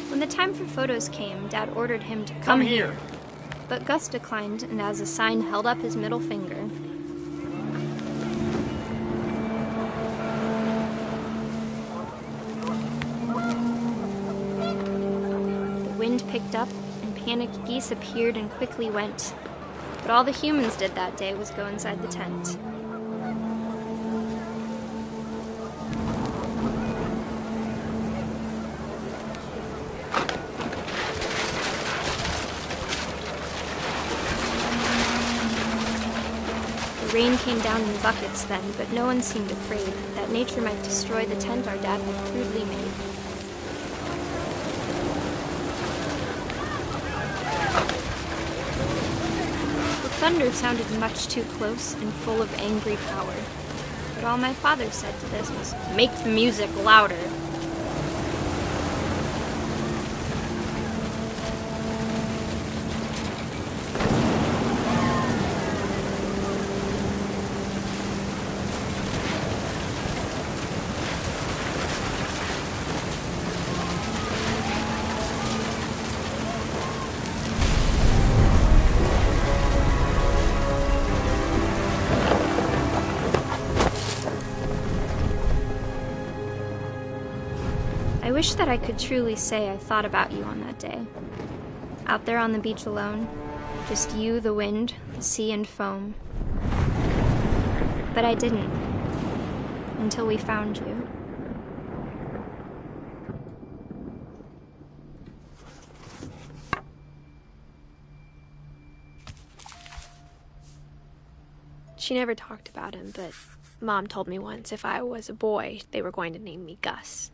When the time for photos came, Dad ordered him to come here. But Gus declined, and as a sign held up his middle finger. The wind picked up, and panicked geese appeared and quickly went. But all the humans did that day was go inside the tent. Rain came down in buckets then, but no one seemed afraid that nature might destroy the tent our dad had crudely made. The thunder sounded much too close and full of angry power, but all my father said to this was, "Make the music louder." I wish that I could truly say I thought about you on that day. Out there on the beach alone, just you, the wind, the sea, and foam. But I didn't, until we found you. She never talked about him, but Mom told me once if I was a boy, they were going to name me Gus.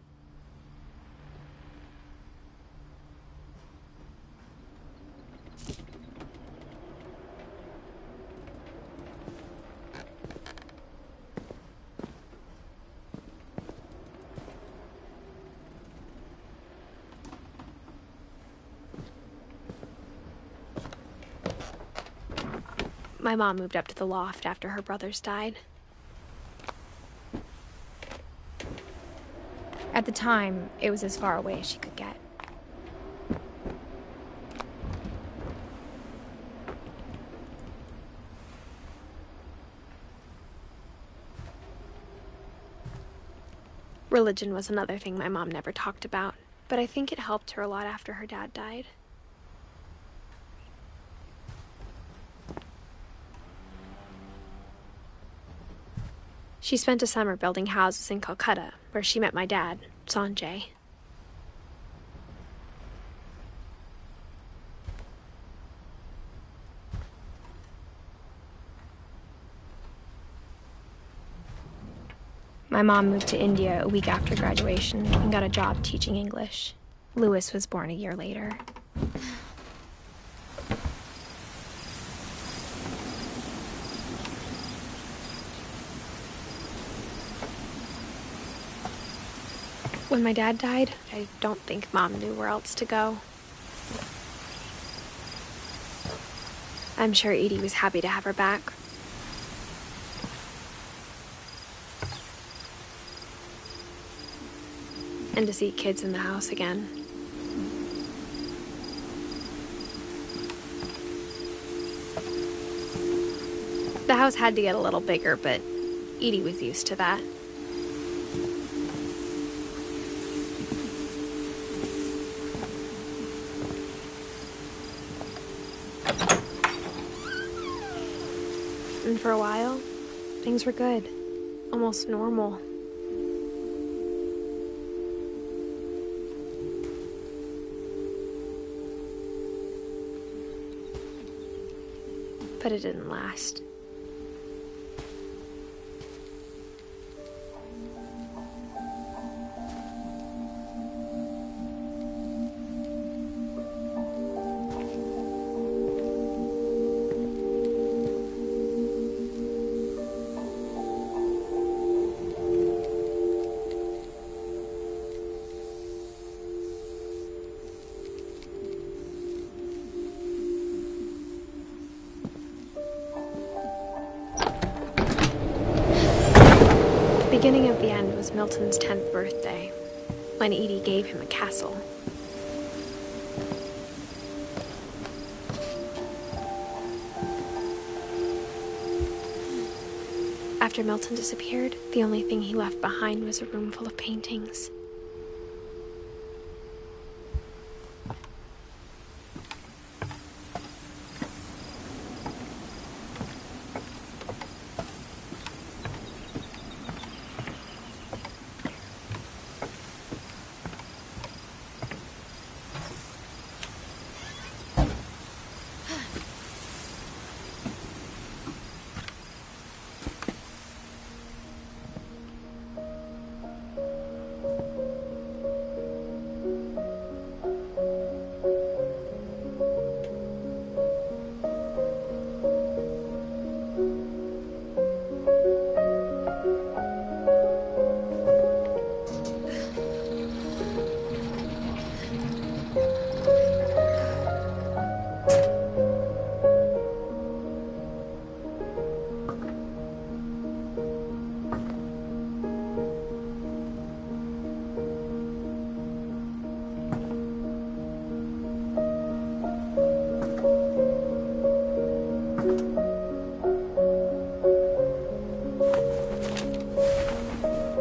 My mom moved up to the loft after her brothers died. At the time, it was as far away as she could get. Religion was another thing my mom never talked about, but I think it helped her a lot after her dad died. She spent a summer building houses in Calcutta, where she met my dad, Sanjay. My mom moved to India a week after graduation and got a job teaching English. Louis was born a year later. When my dad died, I don't think Mom knew where else to go. I'm sure Edie was happy to have her back. And to see kids in the house again. The house had to get a little bigger, but Edie was used to that. And for a while, things were good. Almost normal. But it didn't last. The beginning of the end was Milton's 10th birthday, when Edie gave him a castle. After Milton disappeared, the only thing he left behind was a room full of paintings.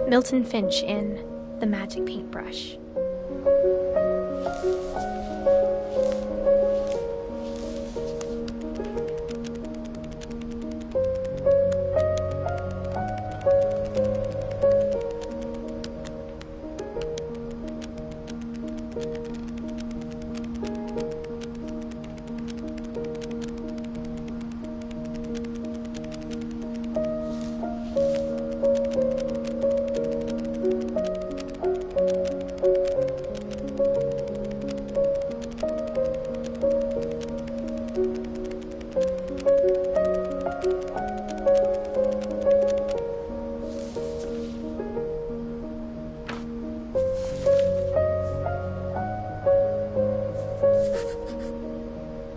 Milton Finch in The Magic Paintbrush.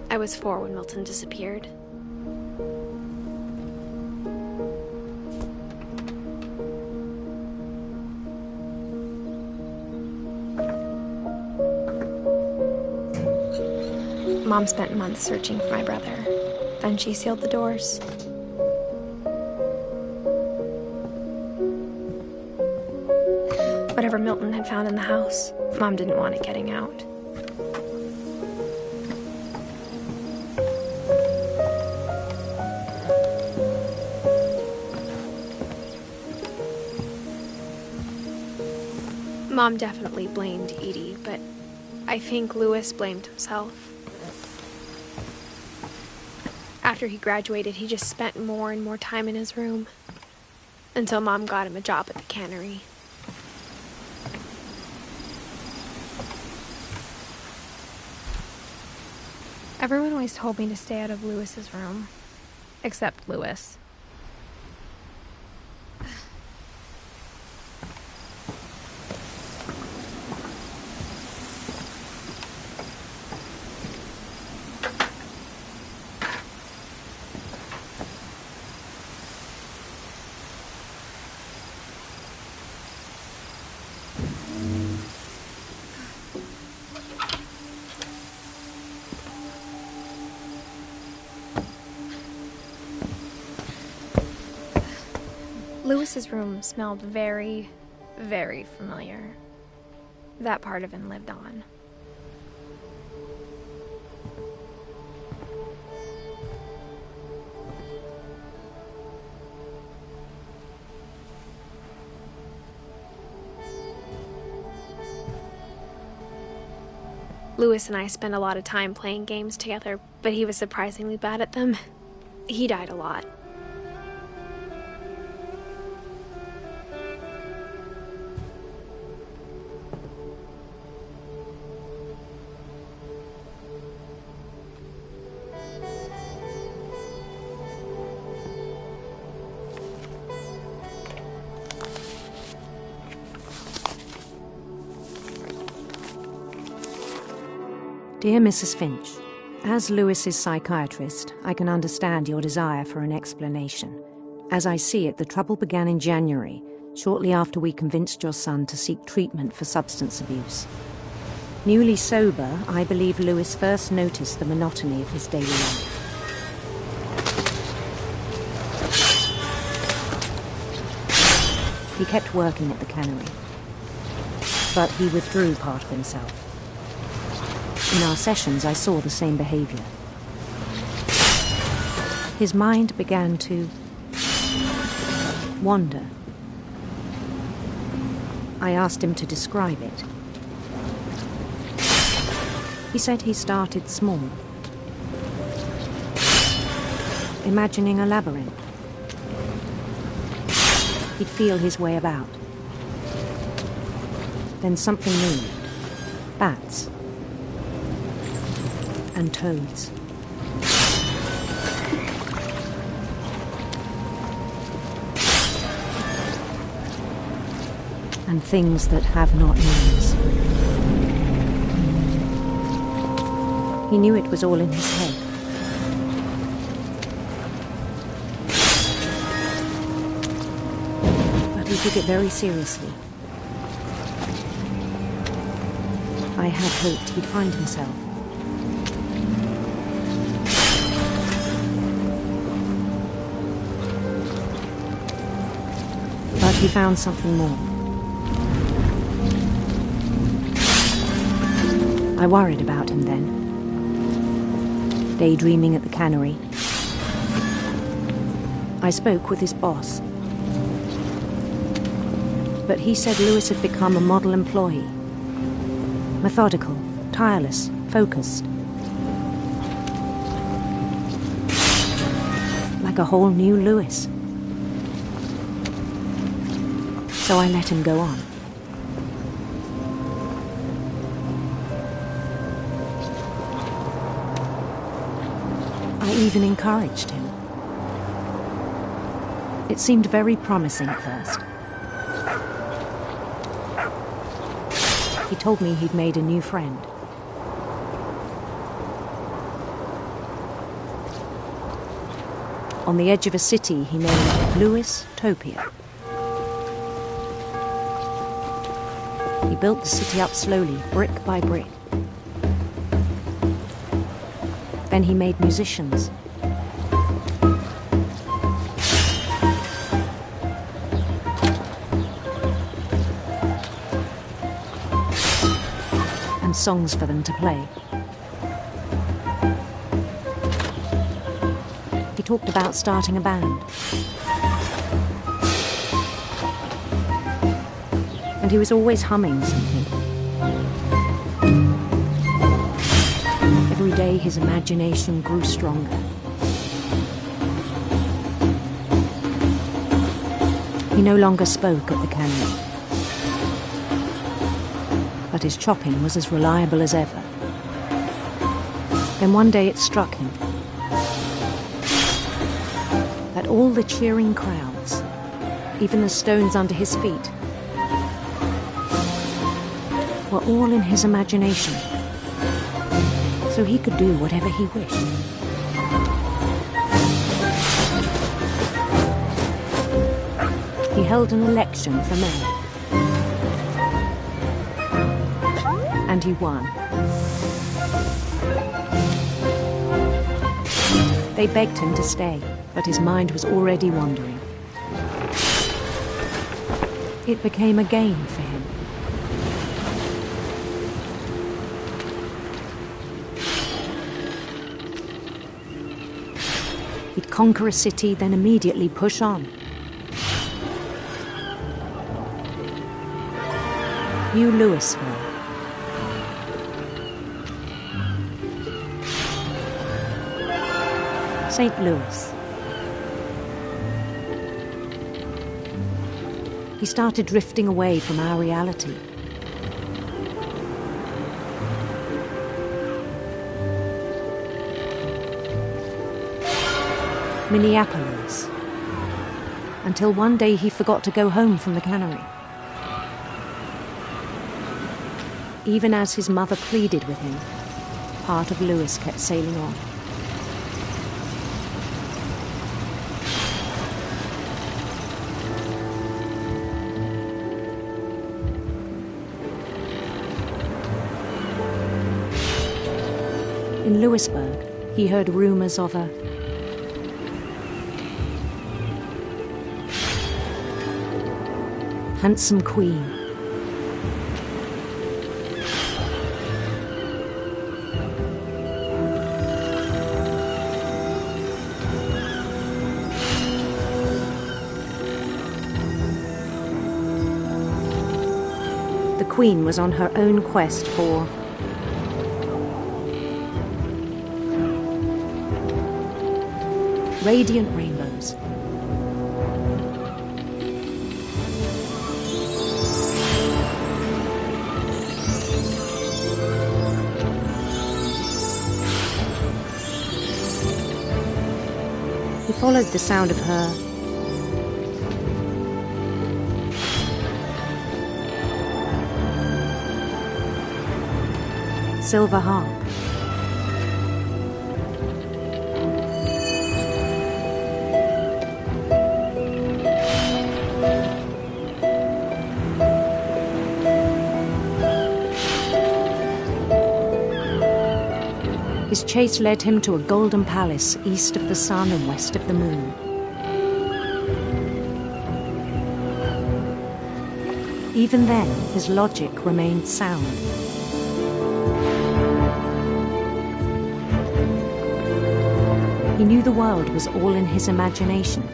I was 4 when Milton disappeared. Mom spent months searching for my brother. Then she sealed the doors. Whatever Milton had found in the house, Mom didn't want it getting out. Mom definitely blamed Edie, but I think Louis blamed himself. After he graduated, he just spent more and more time in his room, until Mom got him a job at the cannery. Everyone always told me to stay out of Louis's room, except Louis. Louis's room smelled very, very familiar. That part of him lived on. Louis and I spent a lot of time playing games together, but he was surprisingly bad at them. He died a lot. Dear Mrs. Finch, as Louis's psychiatrist, I can understand your desire for an explanation. As I see it, the trouble began in January, shortly after we convinced your son to seek treatment for substance abuse. Newly sober, I believe Louis first noticed the monotony of his daily life. He kept working at the cannery, but he withdrew part of himself. In our sessions, I saw the same behavior. His mind began to wander. I asked him to describe it. He said he started small, imagining a labyrinth. He'd feel his way about. Then something moved. Bats. And toads. And things that have not names. He knew it was all in his head. But he took it very seriously. I had hoped he'd find himself. But he found something more. I worried about him then. Daydreaming at the cannery. I spoke with his boss. But he said Louis had become a model employee. Methodical, tireless, focused. Like a whole new Louis. So I let him go on. I even encouraged him. It seemed very promising at first. He told me he'd made a new friend. On the edge of a city he named Louis Topia. He built the city up slowly, brick by brick. Then he made musicians. And songs for them to play. He talked about starting a band. And he was always humming something. Every day his imagination grew stronger. He no longer spoke at the cannery, but his chopping was as reliable as ever. Then one day it struck him that all the cheering crowds, even the stones under his feet, were all in his imagination, so he could do whatever he wished. He held an election for mayor, and he won. They begged him to stay, but his mind was already wandering. It became a game for him. He'd conquer a city, then immediately push on. New Louisville. St. Louis. He started drifting away from our reality. Minneapolis. Until one day he forgot to go home from the cannery. Even as his mother pleaded with him, part of Louis kept sailing on. In Louisburg, he heard rumors of a handsome queen. The queen was on her own quest for radiant rainbows. He followed the sound of her silver harp. His chase led him to a golden palace east of the sun and west of the moon. Even then, his logic remained sound. He knew the world was all in his imagination.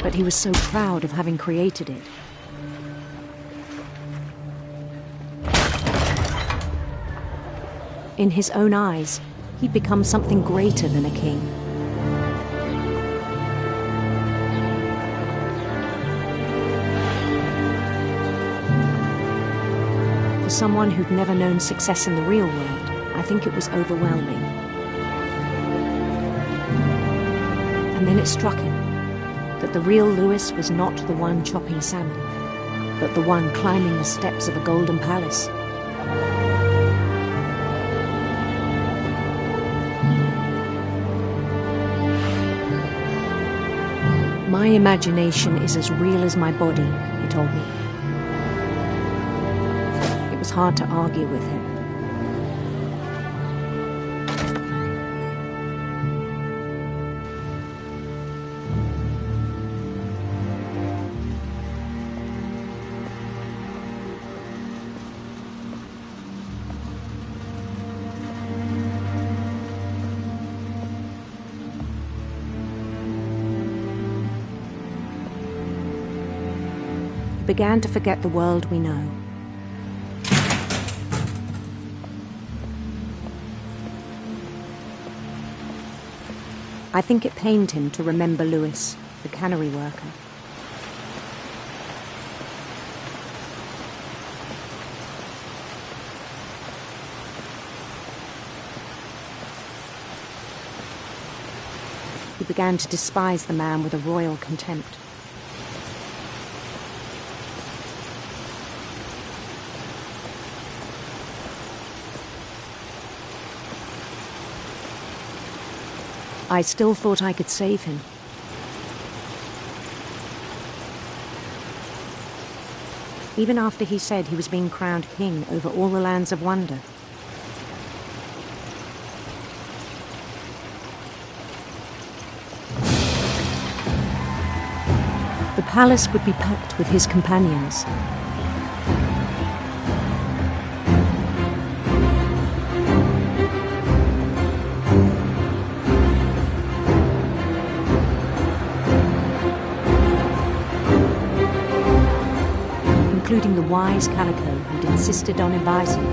But he was so proud of having created it. In his own eyes, he'd become something greater than a king. For someone who'd never known success in the real world, I think it was overwhelming. And then it struck him that the real Louis was not the one chopping salmon, but the one climbing the steps of a golden palace. My imagination is as real as my body, he told me. It was hard to argue with him. Began to forget the world we know. I think it pained him to remember Lewis, the cannery worker. He began to despise the man with a royal contempt. I still thought I could save him. Even after he said he was being crowned king over all the lands of wonder. The palace would be packed with his companions. Including the wise Calico who'd insisted on inviting me.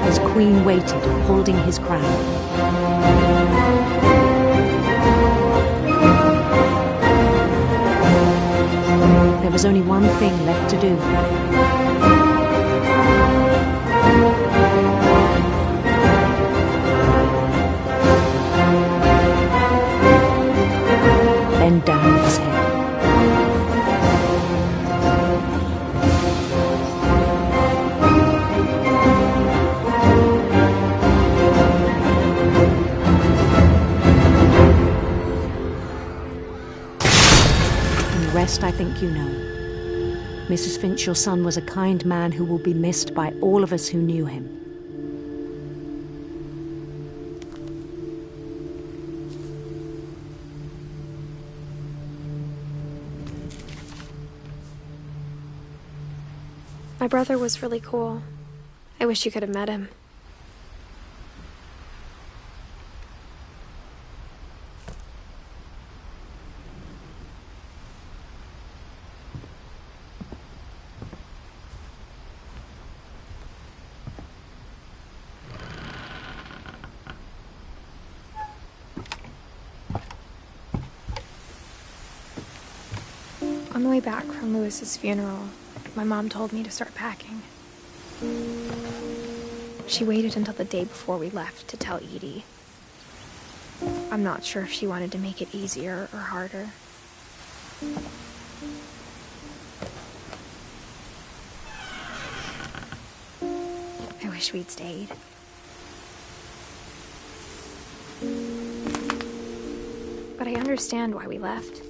His queen waited, holding his crown. There was only one thing left to do. Bend down his head. And the rest I think you know. Mrs. Finch, your son was a kind man who will be missed by all of us who knew him. My brother was really cool. I wish you could have met him. On the way back from Lewis's funeral, my mom told me to start packing. She waited until the day before we left to tell Edie. I'm not sure if she wanted to make it easier or harder. I wish we'd stayed. But I understand why we left.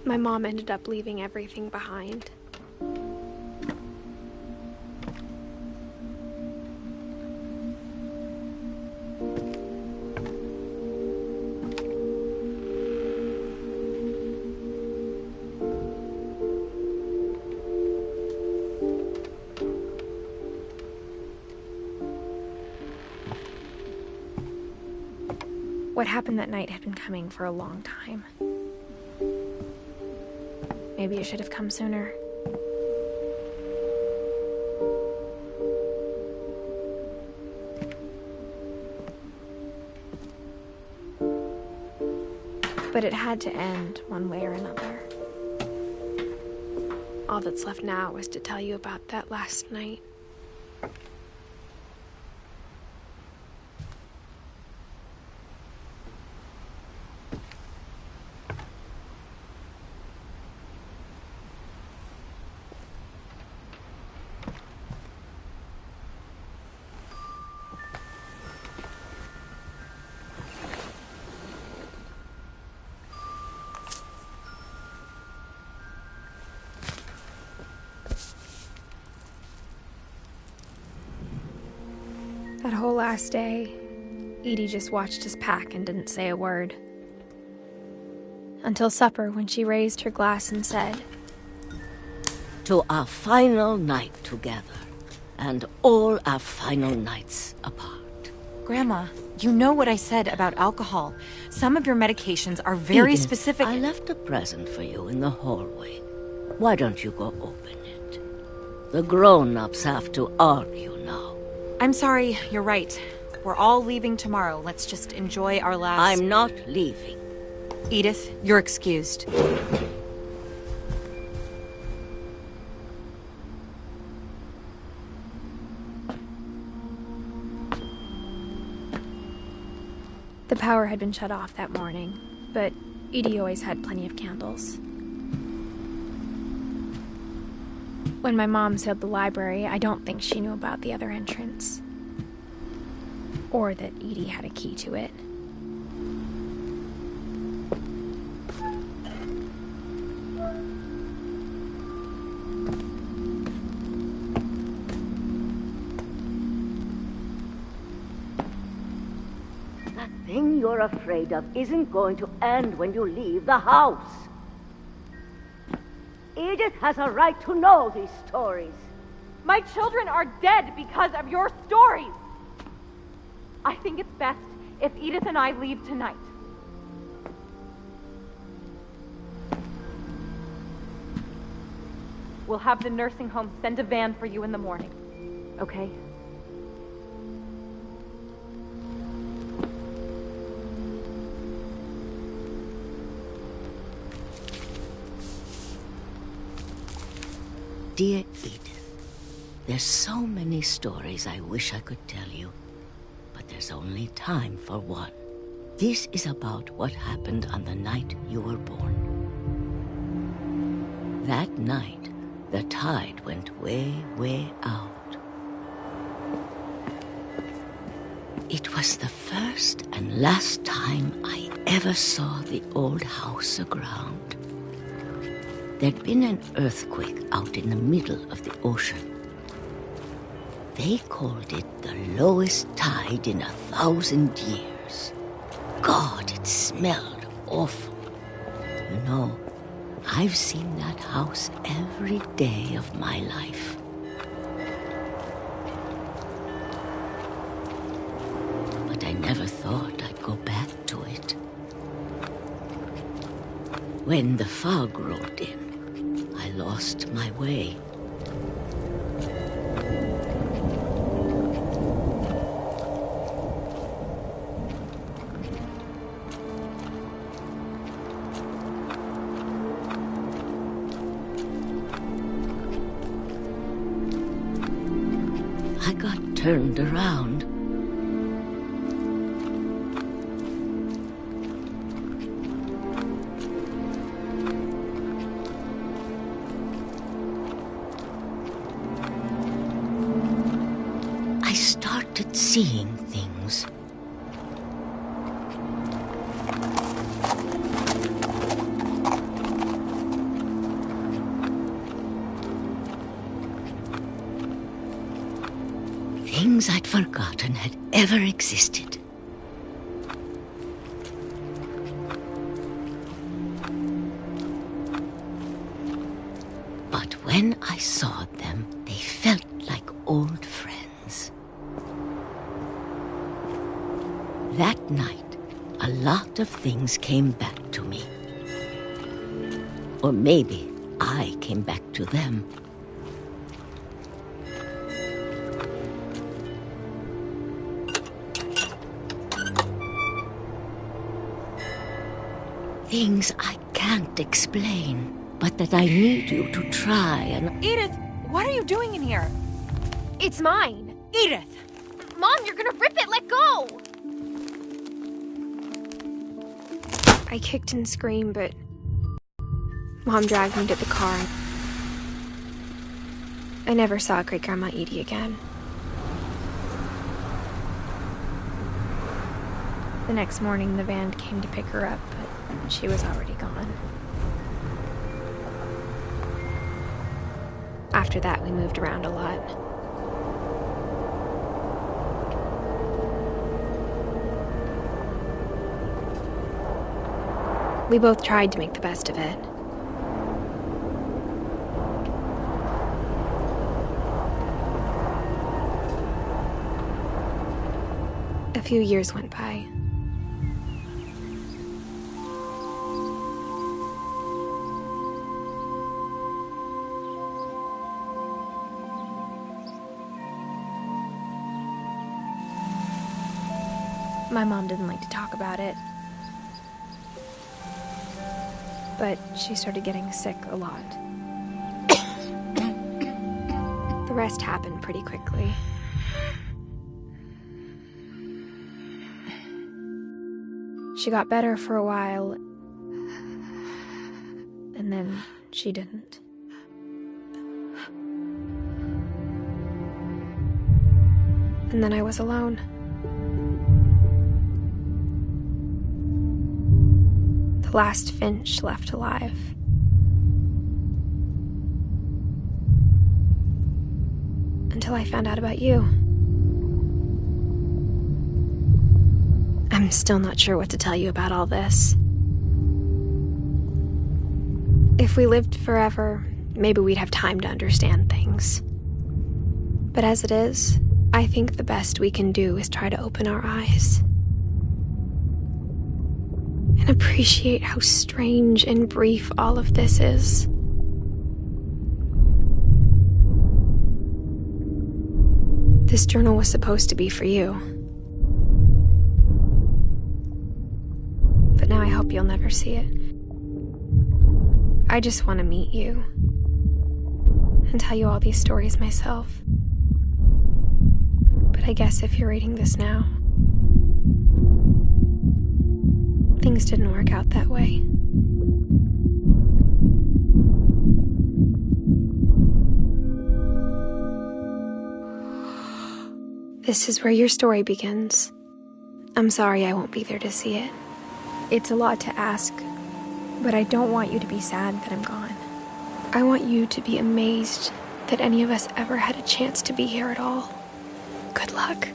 My mom ended up leaving everything behind. What happened that night had been coming for a long time. Maybe it should have come sooner. But it had to end one way or another. All that's left now is to tell you about that last night. That whole last day, Edie just watched us pack and didn't say a word. Until supper, when she raised her glass and said, "To our final night together, and all our final nights apart." Grandma, you know what I said about alcohol. Some of your medications are very Edith, specific. I left a present for you in the hallway. Why don't you go open it? The grown-ups have to argue now. I'm sorry, you're right. We're all leaving tomorrow. Let's just enjoy our last... I'm not leaving. Edith, you're excused. The power had been shut off that morning, but Edie always had plenty of candles. When my mom sealed the library, I don't think she knew about the other entrance. Or that Edie had a key to it. That thing you're afraid of isn't going to end when you leave the house. Edith has a right to know these stories. My children are dead because of your stories. I think it's best if Edith and I leave tonight. We'll have the nursing home send a van for you in the morning, okay? Dear Edith, there's so many stories I wish I could tell you, but there's only time for one. This is about what happened on the night you were born. That night, the tide went way, way out. It was the first and last time I ever saw the old house aground. There'd been an earthquake out in the middle of the ocean. They called it the lowest tide in 1,000 years. God, it smelled awful. You know, I've seen that house every day of my life. But I never thought I'd go back to it. When the fog rolled in, I lost my way. I got turned around. I started seeing things. Things I'd forgotten had ever existed. But when I saw them, they felt like old friends. That night, a lot of things came back to me. Or maybe I came back to them. things I can't explain, but that I need you to try and... Edith, what are you doing in here? It's mine. Edith! Mom, you're gonna rip it! Let go! I kicked and screamed, but Mom dragged me to the car. I never saw Great-Grandma Edie again. The next morning, the van came to pick her up, but she was already gone. After that, we moved around a lot. We both tried to make the best of it. A few years went by. My mom didn't like to talk about it. But she started getting sick a lot. The rest happened pretty quickly. She got better for a while, and then she didn't. And then I was alone. The last Finch left alive. Until I found out about you. I'm still not sure what to tell you about all this. If we lived forever, maybe we'd have time to understand things. But as it is, I think the best we can do is try to open our eyes. And appreciate how strange and brief all of this is. This journal was supposed to be for you. But now I hope you'll never see it. I just want to meet you and tell you all these stories myself. But I guess if you're reading this now, things didn't work out that way. This is where your story begins. I'm sorry I won't be there to see it. It's a lot to ask, but I don't want you to be sad that I'm gone. I want you to be amazed that any of us ever had a chance to be here at all. Good luck.